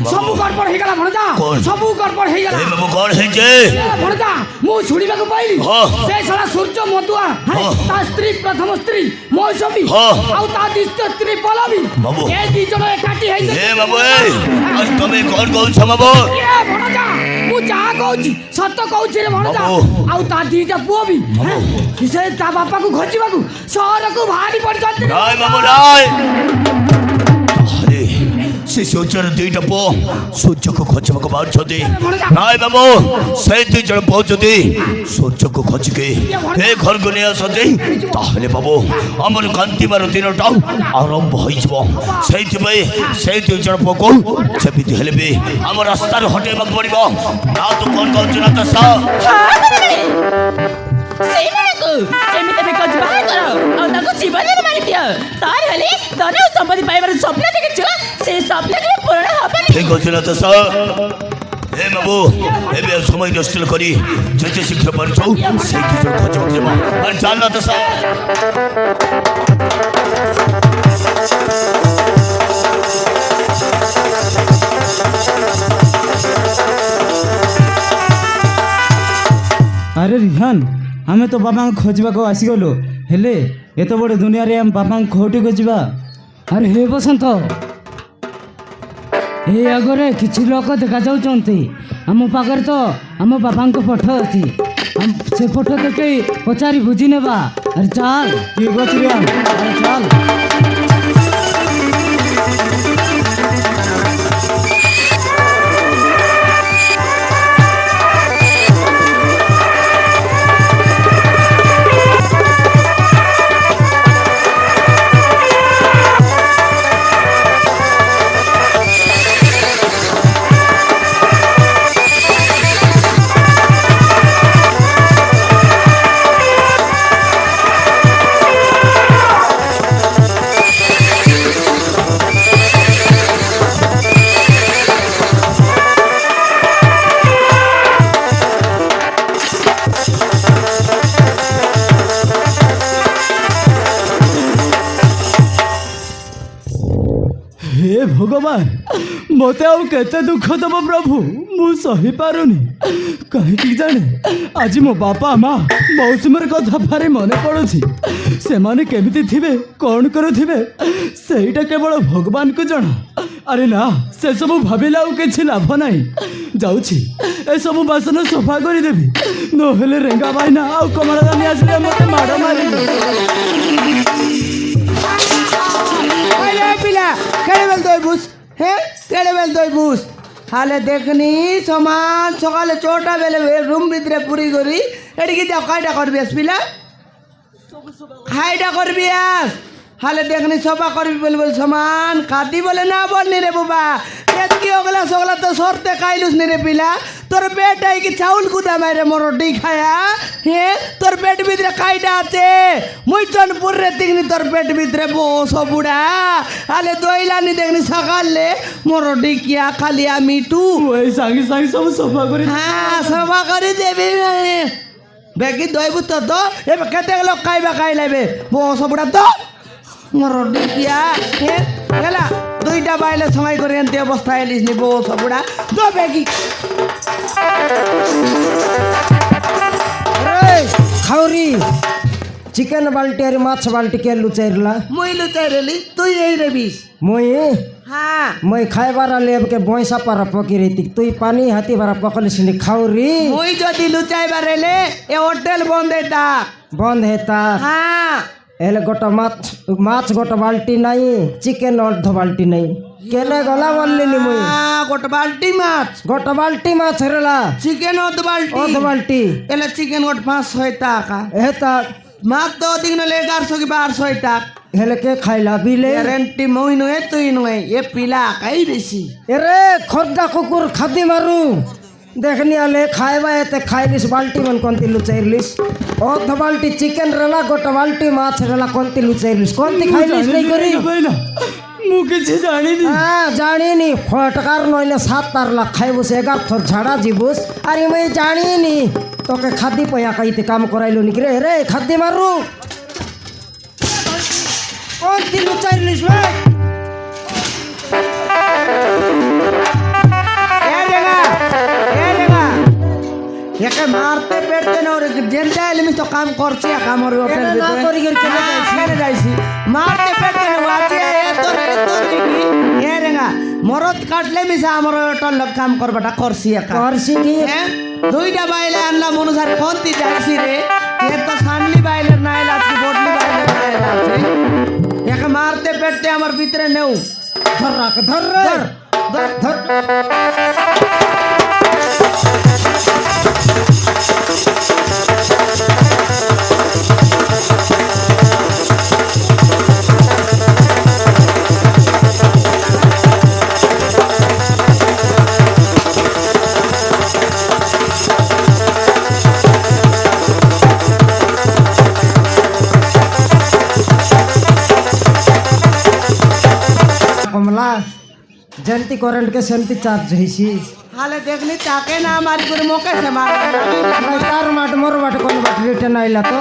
ସବୁ ଗଡ଼ବଡ଼ ହେଇଗଲା ଭଣଜା, ସବୁ ଗଡ଼ବଡ଼ ହେଇଗଲା କଣ ହେଇଛେ ଭଣଜା। ମୁଁ ଶୁଣିବାକୁ ପାଇଲି ସେ ଶଳା ସୂର୍ଯ୍ୟ ମଦୁଆ ତା ସ୍ତ୍ରୀ ପ୍ରଥମ ସ୍ତ୍ରୀ ମୌସୁମୀ ଆଉ ତା ଦ୍ୱିତୀୟ ସ୍ତ୍ରୀ ପଲବୀ ଏ ଦି ଜଣ ଏକାଠି ହେଇଛନ୍ତି। ତମେ କଣ କହୁଛ ବାବୁ? ଭଣଜା ମୁଁ ଯାହା କହୁଛି ସତ କହୁଛି ରେ ଭଣଜା। ଆଉ ତା ଦିଟା ପୁଅ ବି ସେ ତା ବାପାକୁ ଖୋଜିବାକୁ ସହରକୁ ବାହାରି ପଡ଼ିଛନ୍ତି। ନାଇଁ ବାବୁ ନାଇଁ, ସେ ସୂର୍ଯ୍ୟର ଦୁଇଟା ପୁଅ ସୂର୍ଯ୍ୟକୁ ଖୋଜିବାକୁ ବାହାରୁଛନ୍ତି। ନାଇଁ ବାବୁ, ସେ ଦୁଇ ଜଣ ପୁଅ ଯଦି ସୂର୍ଯ୍ୟକୁ ଖୋଜିକି ଏ ଘରକୁ ନେଇ ଆସନ୍ତି ତାହେଲେ ବାବୁ ଆମର କାନ୍ତିବାର ଦିନଟା ଆରମ୍ଭ ହୋଇଯିବ। ସେଇଥିପାଇଁ ସେଇ ଦୁଇ ଜଣ ପୁଅକୁ ଯେମିତି ହେଲେ ବି ଆମ ରାସ୍ତାରୁ ହଟେଇବାକୁ ପଡ଼ିବ। ନା ତୁ କଣ କହୁଛୁ ନା ତ ସେଇମାନଙ୍କୁ ସେମିତି ବି ଖୋଜି ବାହାର କର ଆଉ ତାଙ୍କୁ ଜୀବନରେ ମାରିଦିଅ। ତାର ହେଲେ ଧନ ଓ ସମ୍ପତ୍ତି ପାଇବାର ସ୍ୱପ୍ନ ଦେଖିଛ, ସେ ସ୍ୱପ୍ନ କେବେ ପୂରଣ ହବନି। ଠିକ ଅଛି ନା ତ ଏ ବାବୁ, ଏବେ ଆଉ ସମୟ ନଷ୍ଟ କରି ଯେତେ ଶୀଘ୍ର ପାରୁଛୁ ସେଇ ଦୁଇ ଜଣ ଖୋଜିବାକୁ ଯିବ। ଆରେ ଚାଲ ନା ତ ଆରେ ରିହାନ, ଆମେ ତ ବାପାଙ୍କୁ ଖୋଜିବାକୁ ଆସିଗଲୁ, ହେଲେ ଏତେ ବଡ଼ ଦୁନିଆରେ ଆମେ ବାପାଙ୍କୁ କୋଉଠି ଖୋଜିବା? ଆରେ ହେ ବସନ୍ତ, ଏ ଆଗରେ କିଛି ଲୋକ ଦେଖାଯାଉଛନ୍ତି। ଆମ ପାଖରେ ତ ଆମ ବାପାଙ୍କ ଫଟୋ ଅଛି, ସେ ଫଟୋ ଦେଖି ପଚାରି ବୁଝି ନେବା। ଆରେ ଚାଲ। ଠିକ ଅଛି ରିହାନ, ଆରେ ଚାଲ। हे भगवान, मत आउ केते दुख दब प्रभु, मु सही पारुनी। कहीं जाने आज मो बापा माँ मौसुमर कथा भारी मन पड़ुछि। से माने केमिति थिबे, कौन करुथिबे सेटा केवल भगवान को जଣା। अरे ना, से सब भाविला आउ किछि लाभ नाही। जाउछि ए सब बासन सफा करि देबी, नहेले रेंगा बाइना आउ कमलादानी आसिले मते माड मारिबे। पिला केड़े बेल दई बुस हे केड़े बेल दई बुस हाले देखनी समान सकाले छोटा बेले रूम भितरे पूरी करी एडी की जाओ कायटा करबी आस पिला खाइटा करबी आस हाले देखनी सफा करबी बोल समान खाती बोले ना बोलनी रे बाबा एतकी ओगला सगला तो सरते खाइलुस नि रे पिला तोर पेट है कि चाउल कुदा मारे मोर डी खाया हे तोर पेट भितरे काइटा आछे मुई चनपुर रे तिगनी तोर पेट भितरे बो सबुडा हाले दोइलानी देखनी सकाले मोर डी किया खालिया मिटू ओए सांगी सांगी सब सफा करी हां सफा करी देबी बेगी दोइबु तो ए केते लोग खाइबा खाइ लेबे बो सबुडा तो मोर डी किया हे हेला दुईटा बाइले समय करी एंते अवस्था हेलिस नि बो सबुडा दो बेगी खाउरी चिकन बाल्टी और माछ बाल्टी के लुचैरला मुई लुचाइरेली तुई यही रे बीस मुई हाँ मुई खाइबार लेब के भैंसा पार पकी रही तुई पानी हाथी बार पकलिस खाउरी मुई जदि लुचाइबा रेले ए होटल बंद हेता बंद हेता हाँ ହେଲେ ଗୋଟେ ମାଛ ଗୋଟେ ବାଲ୍ଟି ନାହିଁ ଚିକେନ ଅର୍ଧ ବାଲ୍ଟି ନାହିଁ କେନେ ଗଲା ବଲିନି ମୁଇଁ ଗୋଟେ ବାଲ୍ଟି ମାছ ଗୋଟେ ବାଲ୍ଟି ମାଛ ହେଲା চিকেন অর্ধ ଅର୍ଧ বাল্টি এলে চিকেন গোট 500 টাকা হেতা মাছ তো অধিক নলে 1100 কি 1200 টাকা হেলে কে খাইলা বিলে গ্যারেন্টি মই নয় তুই নয় এ পিলা কাই বেশি এরে খদ্দা কুকুর খাদি মারু দেখনি আলে খাইবা এতে খাইলিস বাল্টি মন কোনতি লুচাইলিস অর্ধ বাল্টি চিকেন রেলা গোটা বাল্টি মাছ রেলা কোনতি লুচাইলিস কোনতি খাইলিস নাই করি ମୁଁ କିଛି ଜାଣିନି হ্যাঁ জানিনি ফটকার নইলে 7 লাখ খাইবুস 11 থর ঝাড়া জিবুস আরে মই জানিনি তোকে খাদি পয়া কাইতে কাম করাইলো নি রে রে খাদি মারু কোনতি লুচাইলিস রে একে মারতে পেটতে না ওরে জেনতে আইলে আমি তো কাম করছি কাম ওর ওপরে না করি গেল কেনে যাইছি মারতে পেটতে না আছে এ তো এ রেঙ্গা মরদ কাটলে মিছা আমার ওটা লোক কাম করবাটা করছি একা করছি কি হ্যাঁ দুইটা বাইলে আনলাম অনুসার কোনটি যাইছি রে এ তো সানলি বাইলের নাইল আছে বডলি বাইলের নাইল আছে একে মারতে পেটতে আমার ভিতরে নেও ধর রাখ ধর রে ধর ধর কমলা যেমতি করেন্ট কে সেমতি চার্জ হইছি হালে দেখলি তাকে না মারি করে মোকে সে মার তার মাঠ মোর মাঠ কোন বাট রিটার্ন আইলা তো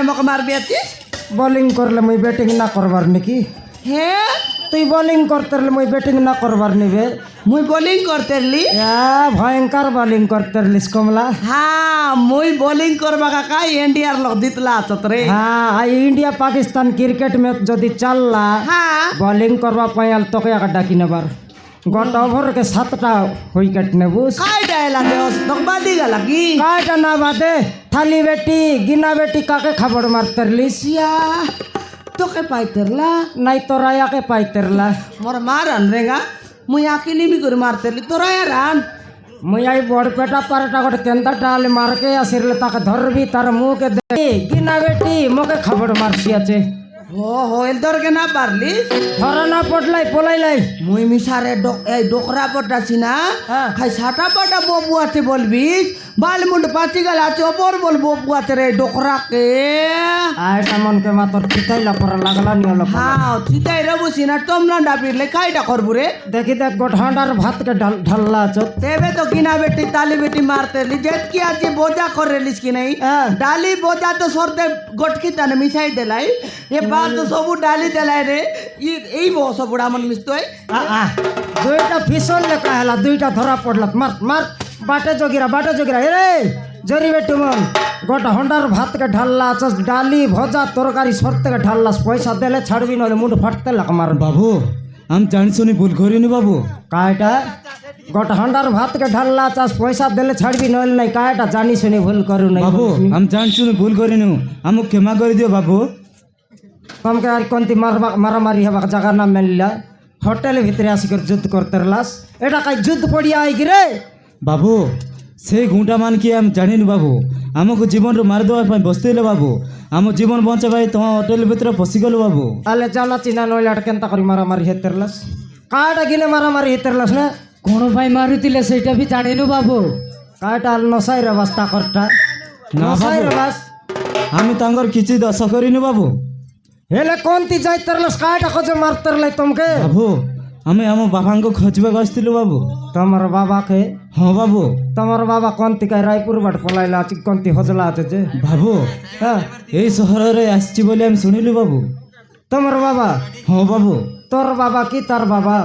মোকে মারবি আছিস বোলিং করলে মুই ব্যাটিং না করবার নাকি হ্যাঁ তুই বোলিং করতে রলে মুই ব্যাটিং না করবার নিবে মুই বোলিং করতে রলি ভয়ঙ্কর বোলিং করতে রলিস কমলা হ্যাঁ মুই বোলিং করবা কাকা ইন্ডিয়ার লোক জিতলা আছত রে হ্যাঁ ইন্ডিয়া পাকিস্তান ক্রিকেট ম্যাচ যদি চাললা হ্যাঁ বোলিং করবা পাইল তোকে একা ডাকি নেবার গত ওভারকে 7টা উইকেট নেবুস কাইটা এলা দেওস দকবাদি গেলা কি কাইটা না বাদে থালি বেটি গিনা বেটি কাকে খাবার মারতে রলিস তোকে পাইতেরলা নাই তোরা ইয়াকে পাইতেরলা মোর মারান রেগা মুই আকিলি বি করে মারতেরলি তোরা রান মুই আই বড়পেটা পারটা গোটে কেন্তা টালে মারকে আসিরলে তাকে ধরবি তার মুখে দে গিনা বেটি মুখে খাবার মারছি আছে ও হোল দরকে না পারলি ধরা না পড়লাই পলাইলাই মুই মিসারে এই ডোকরা পটাছি না হ্যাঁ। খাই সাটা পাটা ববু আছে বলবি বাল মুন্ড পাচি গেল আছে অপর বল ববু আছে রে ডোকরাকে আয়টা মনকে মাতর পিতাইলা পরা লাগলা নিয়ল হ্যাঁ চিতাই রে বসি না টমলা ডাবিরলে কাইটা করবু রে দেখি দেখ গোঠান্ডার ভাতকে ঢাল্লা আছো তেবে তো কিনা বেটি তালি বেটি মারতে লি যেত কি আছে বোঝা করে লিস কি নাই হ্যাঁ। ডালি বোঝা তো সরতে গটকি তানে মিশাই দেলাই এ বাদ তো সবু ডালি দেলাই রে এই বো সবুড়া মন মিস্তই দুইটা ফিসল লেখা হেলা দুইটা ধরা পড়লা মার মার বাটে জগিরা রে জরি বেটু মন গোটা হন্ডার ভাতকে ঢাল্লা আছস ডালি ভজা তরকারি সরতেকে ঢাল্লাস পয়সা দেলে ছাড়বি নলে মুন্ড ফাটতে লাগ মার বাবু আমি জানিশুনি ভুল করিনি বাবু কায়টা গোটা হন্ডার ভাতকে ঢাল্লা চাষ পয়সা দেলে ছাড়বি নইলে নাই কায়টা জানি শুনি ভুল করু নাই বাবু আমি জানিশুনি ভুল করিনি আমাকে ক্ষমা করে দিও বাবু কমকে আর কোনটি মারামারি হবা জায়গা না মেলিলা হোটেল ভিতরে আসিকর যুদ্ধ করতে লাস এটা কাই যুদ্ধ পড়িয়া আইকি রে বাবু সেই গুঁটা মান কি আমি জানিনি বাবু আমাকে জীবনରୁ মারিଦେବା ପାଇଁ ବସିଥିଲେ ବାବୁ ଆମ ଜୀବନ ବଞ୍ଚାଇବା ପାଇଁ ତମ ହୋଟେଲ ଭିତରେ ପଶିଗଲୁ ବାବୁ আলে জানা চিনা নইলে এটা কেনতা করি মারামারি হেতে লাস কাটা গিলে মারামারি হেতে লাস না କ'ଣ ପାଇଁ ମାରୁଥିଲେ ସେଇଟା ବି ଜାଣିନୁ ବାବୁ কাটা নসাই রে বাস্তা করটা না নসাই রে বাবু বাস আমি ତାଙ୍କର କିଛି ଦୋଷ କରିନି ବାବୁ হেলে কোনতি যাইতে লাস কাটা খোঁজে মারতে লাই তোমকে ବାବୁ ଆମେ ଆମ ବାବାଙ୍କୁ ଖୋଜିବାକୁ ଆସିଥିଲୁ ବାବୁ তোমার বাবাকে ହଁ ବାବୁ তোমার বাবা কোনতি কাই রায়পুর বাট পলাইলা আছে কোনতি হজলা আছে যে ବାବୁ হ্যাঁ ଏଇ ସହରରେ ଆସିଛି ବୋଲି ଆମେ ଶୁଣିଲୁ ବାବୁ তোমার বাবা ହଁ ବାବୁ তোর বাবা কি তার বাবা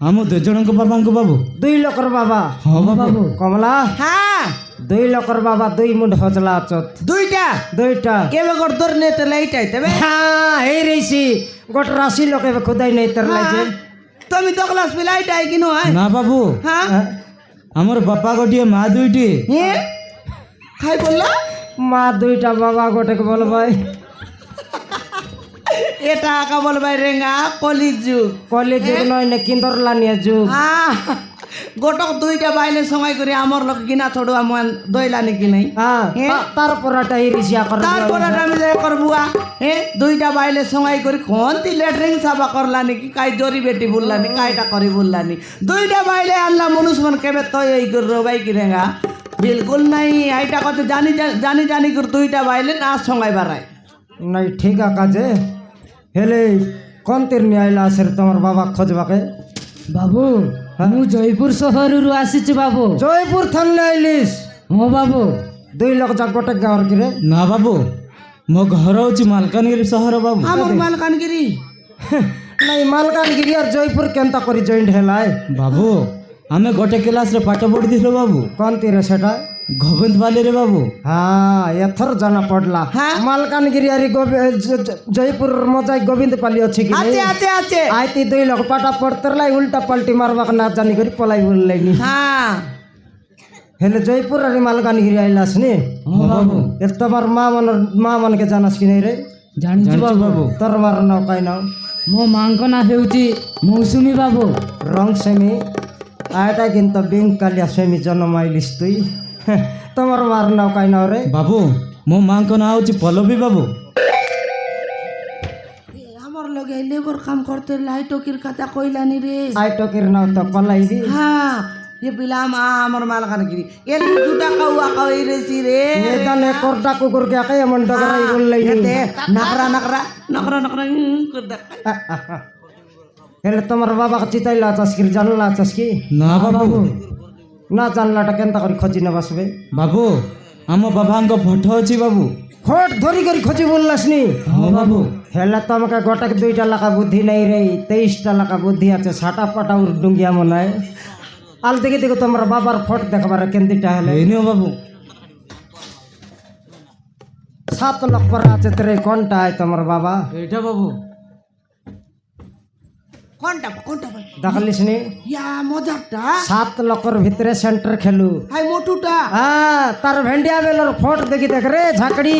ଆମ ଦୁଇ ଜଣଙ୍କ ବାବାଙ୍କୁ ବାବୁ দুই লোকর বাবা ହଁ ବାବୁ কমলা হ্যাঁ দুই লোকর বাবা দুই মুন্ড হজলা আচত দুইটা দুইটা কেবে কর তোর নেতে লাইট আইতে বে হ্যাঁ এই রেছি গোট রাশি লোকে খুদাই নেই তার লাইছে তুমি তো ক্লাস পে লাইট আই কিনো হয় ନା ବାବୁ হ্যাঁ ଆମର ବାପା ଗୋଟିଏ ମା ଦୁଇଟି হে খাই বললা মা দুইটা বাবা গোটেকে বল ভাই এটা কা বলবাই রেঙ্গা কলির যুগ কলেজ যুগ নয় না কিন্দর লানিয়া যুগ হ্যাঁ গোটক দুইটা বাইলে সময় করে আমার লোক কিনা থড়ু আমার দইলা নাকি নাই হ্যাঁ হ্যাঁ। তারপর এই রিসিয়া কর তারপরে আমি যাই করবুয়া দুইটা বাইলে সময় করে কোন তি লেটরিং সাবা করলা নাকি কাই জরি বেটি বললানি কাইটা করি বললানি দুইটা বাইলে আনলা মনুষ্য কেবে তৈ এই করে রবাই কি রেঙ্গা বিলকুল নাই আইটা কথা জানি জানি জানি করে দুইটা বাইলে না সময় বাড়ায় নাই ঠিক কাজে হেলে কোন তীর নিয়ে আইলা আসের তোমার বাবা খোঁজবাকে ବାବୁ ମୁଁ ଜୟପୁର ସହରରୁ ଆସିଛି ବାବୁ জয়পুর থানলে আইলিস ହଁ ବାବୁ দুই লোক যা গোটে গাঁর কিরে ନା ବାବୁ ମୋ ଘର ହେଉଛି ମାଲକାନଗିରି ସହର ବାବୁ আমার মালকানগিরি নাই মালকানগিরি আর জয়পুর কেনতা করি জয়েন্ট হেলায় ବାବୁ ଆମେ ଗୋଟେ କ୍ଲାସରେ ପାଠ ପଢ଼ିଥିଲୁ ବାବୁ কোন তীরে সেটা ଗୋବିନ୍ଦବାଲିରେ ବାବୁ হ্যাঁ এথর জানা পড়লা হ্যাঁ। মালকানগিরি আর জয়পুর মজাই গোবিন্দ পালি আছে কি আছে আছে আছে আইতি দুই লোক পাটা পড়তে লাই উল্টা পাল্টি মারবাক না জানি করে পলাই বললাইনি হ্যাঁ হেলে জয়পুর আর মালকানগিরি আইলাস নি ହଁ ବାବୁ এ তোমার মা মনকে জানাস কি নাই রে ଜାଣିଛୁ ଜାଣିଛୁ ବାବୁ তোর মার নাও কাই নাও ମୋ ମାଙ୍କ ନାଁ ହେଉଛି ମୌସୁମୀ ବାବୁ রং সেমি আয়টা কিন্তু বিং কালিয়া সেমি জন্ম আইলিস তুই তোমার মার নাও কাই নাও রে ବାବୁ ମୋ ମାଙ୍କ ନାଁ ହେଉଛି ପଲ୍ଲବୀ ବାବୁ আমার লগে লেবর কাম করতে লাইটকির কথা কইলানি রে আইটকের নাও তো কলাইবি হ্যাঁ ये बिलाम আমার মালকানগিরি এর দুটা কাউয়া কাউই রেছি রে এখানে করটা কুকুর কে আকে এমন ডগরাই বললাই এতে নাকরা নাকরা নাকরা নাকরা করদা হেলে তোমার বাবা চিতাইলা আছাস কি জানলা আছাস কি ନା ବାବୁ না জানলাটা কেনতা করে খোঁজি না বসবে ବାବୁ ଆମ ବାବାଙ୍କ ଫଟୋ ଅଛି ବାବୁ খোট ধরি করে খোঁজি বললাস নি ହଁ বাবু হেলে তো আমাকে গোটাকে 2টা লাখা বুদ্ধি নাই রে 23টা লাখা বুদ্ধি আছে সাটা পাটা উর ডুঙ্গিয়া মনে আল দেখি দেখো তোমার বাবার ফট দেখবার কেন্দিটা হেলে এই নিও বাবু 7 লাখ পর আছে তোর কোনটা আয় তোমার বাবা এইটা বাবু কোনটা কোনটা ভাই দেখলিস নি ইয়া মজাটা 7 লাখের ভিতরে সেন্টার খেলু হাই মোটুটা হ্যাঁ তার ভেন্ডিয়া বেলর ফট দেখি দেখ রে ঝাকড়ি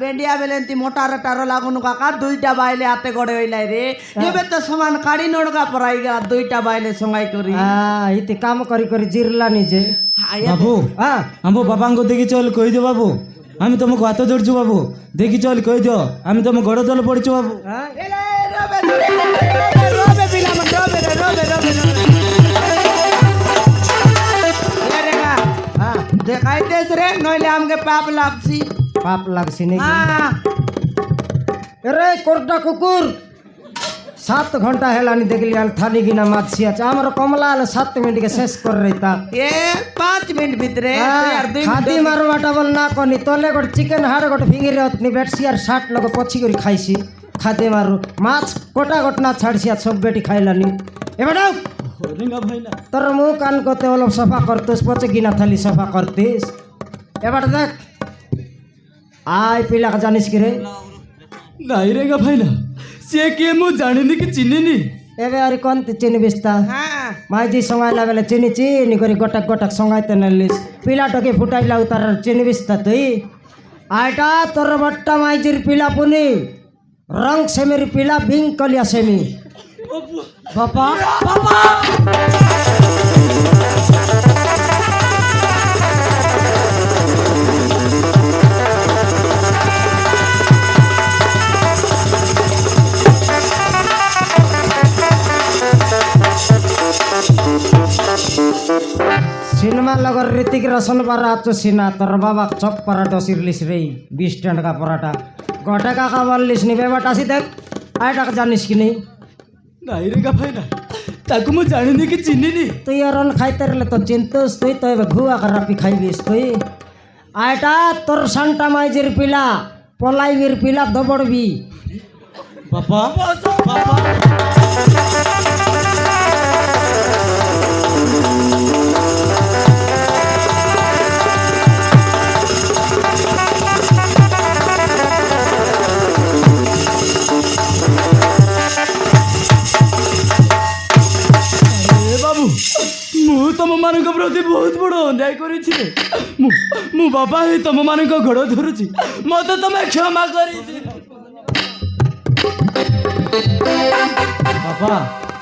বেন্ডিয়া বেলেন্তি মোটার টারো লাগুন কাকা দুইটা বাইলে হাতে গড়ে হইলাই রে এবে তো সমান কাড়ি নড়গা পরাইগা দুইটা বাইলে সঙ্গাই করি হ্যাঁ ইতি কাম করি করি জিরলা নিজে বাবু হ্যাঁ ଆମ ବାବାଙ୍କୁ ଦେଖି ଚଲ କହିଦିଅ ବାବୁ ଆମେ ତମକୁ ହାତ ଯୋଡ଼ୁଛୁ ବାବୁ ଦେଖି ଚଲ କହିଦିଅ ଆମେ ତମ ଗୋଡ଼ ତଳ ପଡ଼ିଛୁ ବାବୁ হ্যাঁ রবে বিলাম রবে রবে রবে দেখাই দেশ রে নইলে আমাকে পাপ লাগছি পাপ লাগছি নাকি হ্যাঁ রে কোরটা কুকুর 7 ঘন্টা হেলানি দেখলি আর থালি কিনা মাছি আছে আমার কমলা আলে 7 মিনিট কে শেষ করে রইতা এ 5 মিনিট ভিতরে আর 2 খাদি মারবাটা বল না কনি তলে গোট চিকেন হাড় গোট ফিঙ্গিরে অতনি বেটছি আর 60 লোক পছি করে খাইছি খাদে মারু মাছ কোটা গোটনা ছাড়ছি আর সব বেটি খাইলানি এবারে তোর মুখ কান করতে হলো সফা করতিস পচে গিনা থালি সফা করতিস এবার দেখ আয় পিলা জানিস কি রে ନାଇଁ ରେଗା ଭାଇନା ସିଏ କିଏ ମୁଁ ଜାଣିନି କି ଚିହ୍ନିନି এবে আর কোন চিনিবিস তা হ্যাঁ মাইজি সঙ্গাইলা বেলে চিনি চিনি করে গোটাক গোটাক সঙ্গাইতে নালিস পিলাটকে ফুটাইলা তার চিনিবিস তা তুই আইটা তোর বট্টা মাইজির পিলা পুনি রং সেমির পিলা বিং কলিয়া সেমি ବାପା सिनेमा लगन ऋतिक रोशन पारा आजचो सीना तर बाबाक चप पराठो शिरलीस रे 20 स्टँड का पराठा गोटा का बोललीस नी बेबाटा सी देख आय टाका जानिस की नहीं ନାଇଁ ରେ ଭାଇନା ତାକୁ ମୁଁ ଜାଣିନି କି ଚିହ୍ନିନି তুই এরন খাইতে রলে তো চিন্তস তুই তো এবার ঘুয়া খারাপি খাইবিস তুই আয়টা তোর সান্টা মাইজের পিলা পলাইবির পিলা দবড়বি ବାପା ବାବୁ ମୁଁ ତମମାନଙ୍କ ପ୍ରତି ବହୁତ ବଡ଼ ଅନ୍ୟାୟ କରିଛି ରେ ମୁଁ ବାବା ହେଇ ତମମାନଙ୍କ ଗୋଡ଼ ଧରୁଛି ମୋତେ ତମେ କ୍ଷମା କରିଦିଅ ବାପା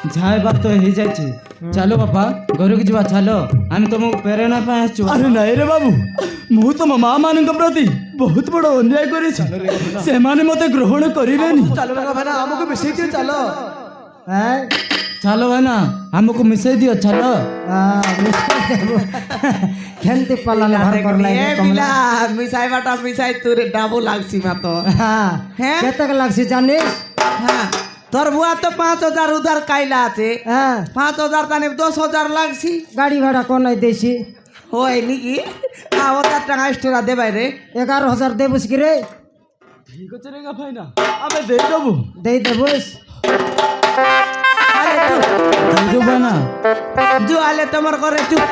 ଯାହା ହେବାର ତ ହେଇଯାଇଛି ଚାଲ ବାପା ଘରକୁ ଯିବା ଚାଲ ଆମେ ତମକୁ ପ୍ରେରଣା ପାଇଁ ଆସିଛୁ ଆରେ ନାଇଁ ରେ ବାବୁ ମୁଁ ତମ ମା ମାନଙ୍କ ପ୍ରତି ବହୁତ ବଡ଼ ଅନ୍ୟାୟ କରିଛି ସେମାନେ ମୋତେ ଗ୍ରହଣ କରିବେନି হ্যাঁ ଚାଲ ଭାଇନା ଆମକୁ ମିଶେଇ ଦିଅ ଚାଲ খেলতে পারলাম ভার করলাই এ বিলা মিসাই বাটা মিসাই তোরে ডাবো লাগছি মা তো হ্যাঁ হ্যাঁ? কত লাগছে জানিস হ্যাঁ তোর বুয়া তো 5000 উধার কাইলা আছে হ্যাঁ 5000 তানে 10000 লাগছি গাড়ি ভাড়া কোনাই দেছি হয় নাকি ওটার টাকা এক্সট্রা দে বাইরে 11000 দেবুস কি রে ঠিক আছে রে ভাইনা ଆମେ ଦେଇଦେବୁ দেই দেবুস আরে চুপ ଦେଇଦେବୁ ଭାଇନା জু আলে তোমার ঘরে চুপ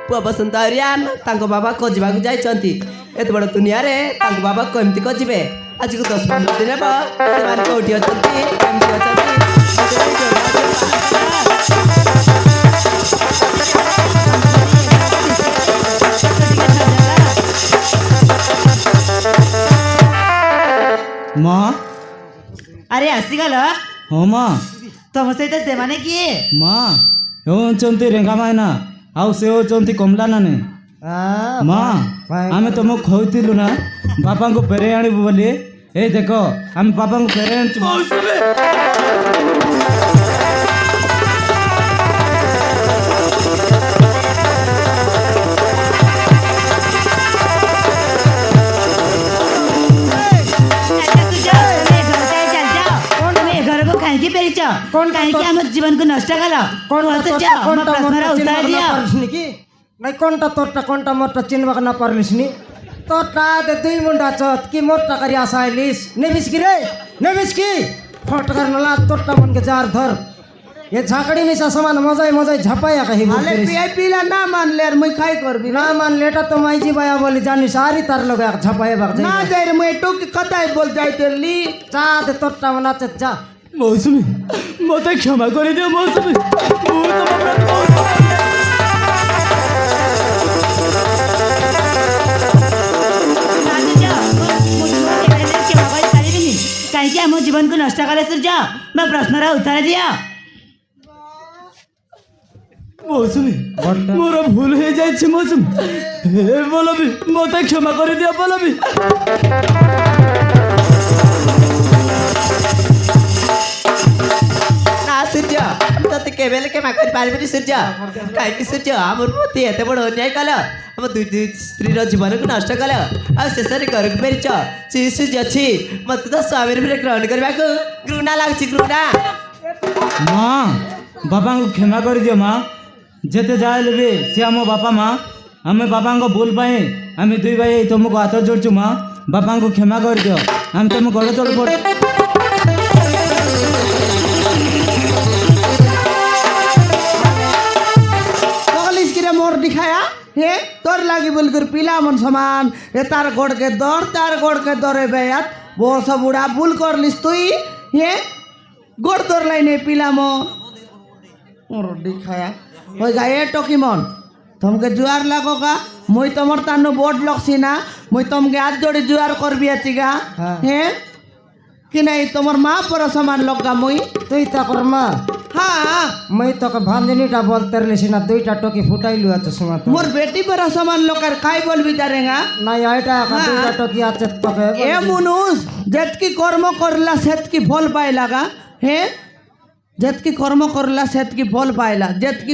ପୁଅ ବସନ୍ତ ହରିଆନ ତାଙ୍କ ବାବା ଖୋଜିବାକୁ ଯାଇଛନ୍ତି ଏତେ ବଡ଼ ଦୁନିଆରେ ତାଙ୍କ ବାବା କେମିତି ଖୋଜିବେ ଆଜିକୁ 10-15 ଦିନ ହେବ ସେମାନେ କୋଉଠି ଅଛନ୍ତି କେମିତି ଅଛନ୍ତି ମା ଆରେ ଆସିଗଲ ହଁ ମା ତମ ସହିତ ସେମାନେ କିଏ ମା ଏ ହେଉଛନ୍ତି ରେଙ୍ଗା ଭାଇନା ଆଉ ସେ ହେଉଛନ୍ତି କମଲା ନାନୀ ମା ଆମେ ତମକୁ କହିଥିଲୁ ନା ବାପାଙ୍କୁ ଫେରେଇ ଆଣିବୁ ବୋଲି ଏଇ ଦେଖ ଆମେ ବାପାଙ୍କୁ ଫେରେଇ ଆଣିଛୁ ଘରକୁ କାହିଁକି ଫେରିଛ କାହିଁକି ଆମ ଜୀବନକୁ ନଷ୍ଟ କଲ কোন ହସୁଛ? ମୋ ପ୍ରଶ୍ନର ଉତ୍ତର ଦିଅ নাকি নাই কোনটা তোরটা কোনটা মোরটা চিনবাক না পারলিস নি তোরটা দে দুই মুন্ডা চত কি মোরটা করি আসাইলিস নেবিস কি রে নেবিস কি ফটকার নলা তোরটা মনকে যার ধর এ ঝাঁকড়ি মিশা সমান মজাই মজাই ঝাপাইয়া কাহি আলে পিলা না মানলে আর মুই খাই করবি না মানলে এটা তো মাইজি বায়া বলি জানিস আরই তার লগে ঝাপাইয়া বাক না যাই যাই রে মুই টুকি কথাই বল যাইতেলি যা দে তোরটা মনাচে যা মৌসুমী ମୋତେ କ୍ଷମା କରିଦିଅ ମୌସୁମୀ ମୁଁ ତମ ପ୍ରତି ବହୁତ କାହିଁକି ଆମ ଜୀବନକୁ ନଷ୍ଟ କଲେ ସୂର୍ଯ୍ୟ ମୋ ପ୍ରଶ୍ନର ଉତ୍ତର ଦିଅ ମୌସୁମୀ ମୋର ଭୁଲ ହେଇଯାଇଛି ମୌସୁମୀ ହେ ବଲବି ମୋତେ କ୍ଷମା କରିଦିଅ ବଲବି ନା ସୂର୍ଯ୍ୟ ତତେ କେବେ ହେଲେ କ୍ଷମା କରିପାରିବିନି ସୂର୍ଯ୍ୟ କାହିଁକି ସୂର୍ଯ୍ୟ ଆମର ପ୍ରତି ଏତେ ବଡ଼ ଅନ୍ୟାୟ କଲ ଆମ ଦୁଇ ସ୍ତ୍ରୀର ଜୀବନକୁ ନଷ୍ଟ କଲ ଆଉ ଶେଷରେ ଘରକୁ ଫେରିଛ ଛି ସୂର୍ଯ୍ୟ ଛି ମୋତେ ତ ସ୍ୱାମୀର ଭିତରେ ଗ୍ରହଣ କରିବାକୁ ଘୃଣା ଲାଗୁଛି ଘୃଣା ମା ବାପାଙ୍କୁ କ୍ଷମା କରିଦିଅ ମା ଯେତେ ଯାହା ହେଲେ ବି ସେ ଆମ ବାପା ମା ଆମେ ବାପାଙ୍କ ଭୁଲ ପାଇଁ ଆମେ ଦୁଇ ଭାଇ ତୁମକୁ ହାତ ଯୋଡ଼ୁଛୁ ମା ବାପାଙ୍କୁ କ୍ଷମା କରିଦିଅ ଆମେ ତୁମ ଗୋଡ଼ ତଳେ ପଡ଼ মোর दिखाया हे तोर लागी बोल कर पिला मन समान ए तार गोड़ के दौरे बेयात वो सब उड़ा भूल कर लिस तुई हे गोड़ दौर लाइने पिला मो और दिखाया होगा ए टोकी मन तुमके जुआर लगोगा मुई तमर तानु बोर्ड लक्सी ना मुई तुमके हाथ जोड़े जुआर कर बियातीगा हे कि नहीं तुम्हार माँ पर समान लगा मुई তুই তকর মা हाँ মই তোকে ভাঞ্জনিটা বলতে রলিছি না 2টা টকি ফুটাইলু আছে সময় তো मोर बेटी पर समान लोकर काय बोल बिचारेगा না এইটা একা 2টা টকি আছে তোকে ए मुनुष जेतकी कर्म करला सेतकी फल पाइलागा हे जेतकी कर्म करला सेतकी फल पाइला जेतकी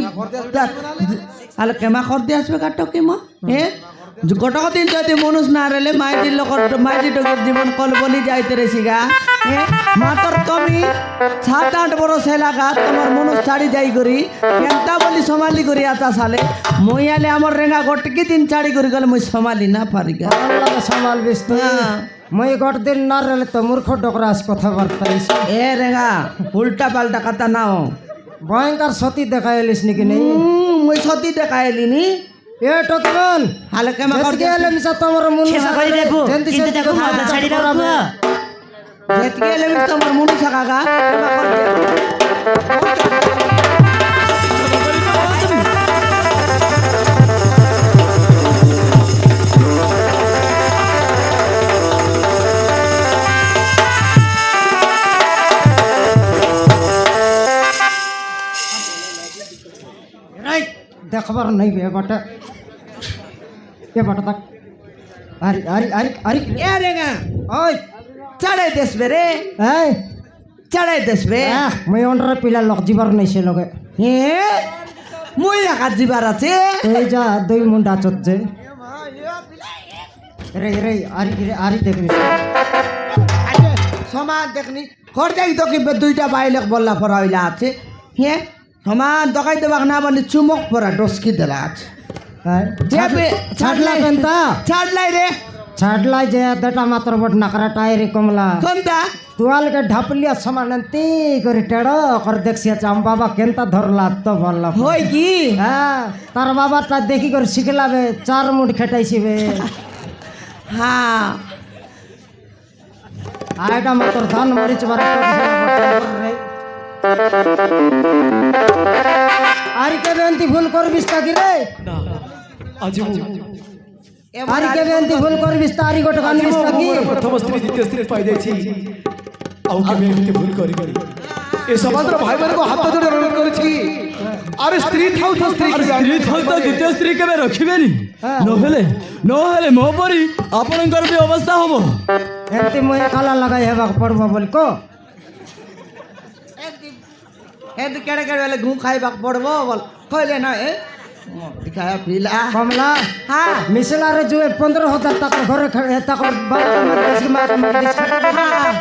आले केमा कर दे आसबे काटकी म हे गोटक दिन যদি মানুষ না রেলে মাইজির লোক মাইজি টকের জীবন কলবলি যাইতে রেছিগা হে মাতর তুমি 7-8 বছর লাগা তোমার মানুষ ছাড়ি যাই করি কেনতা বলি সমালি করি আতা সালে মই আলে আমার রেঙ্গা গটকি দিন ছাড়ি করি গেলে মই সমালি না পারিগা আল্লাহ সামালবিস তুই মই গট দিন না রেলে তো মূর্খ ডকরাস কথাবার্তা এ রেঙ্গা উল্টা পাল্টা কথা নাও ভয়ঙ্কর সতী দেখাইলিস নাকি নেই মই সতী দেখাইলি নি এ টকিমন হালে কেমা কর যেতকে এলে মিছা তোমার মন ক্ষমা করে দেবো কিন্তু তাকে মদ ছাড়ি দাও গো। যেতকে এলে মিছ তোমার মুনি সাকাগা কেমা কর দে দেখবার নাই বে বাটা এ বাটা তাক আরে আরে আরে আরে এ রেঙ্গা ওই চড়াই দেসবে রে এই চড়াই দেসবে মই অন্ডার পিলা লগ জিবার নাইছে লগে হে মই একাত জিবার আছে এই যা 2 মুন্ডা চচ্ছে রে রে আরে আরে দেখবি সমান দেখনি কর যাই তো কি দুইটা বাইলক বললা পড়া হইলা আছে হে সমান দকাই দেবাক না বলি চুমক পড়া ডসকি দেলা আছে ছাড়লা কেনতা ছাড়লাই রে ছাড়লাই যে দেটা মাত্র বট নাকরা টাইরে কমলা কোনটা तुआल के ढपलिया समानंती करे टेड़ो कर देखिया चाम बाबा केनता धरला तो बोलला होय की हां तार बाबा ता देखी कर सिखला बे 4 मुठ खटाइसी बे हाँ आइटा मात्र धान मरीच बारे रे आरी के बेंती भूल कर बिस्ता की रे आरी के बेंती भूल कर बिस्ता आरी गोट गान बिस्ता की प्रथम स्त्री द्वितीय स्त्री पाई देछि आउ के बेंती भूल करी करी ए समाजर भाई माने को हाथ जोड़ रण करछि अरे स्त्री थाउ तो स्त्री स्त्री थाउ तो द्वितीय स्त्री केबे रखिबेनी नहेले मो परी आपनकर भी अवस्था होबो एंती मोय काला लगाई हेबा पड़बो बोल को एद केड़े केड़े वाले घू खाइबा पड़बो बोल कहले ना ए दिखाया पीला कमला हाँ मिसला रे जो 15,000 तक घर तक बात में देश में हाँ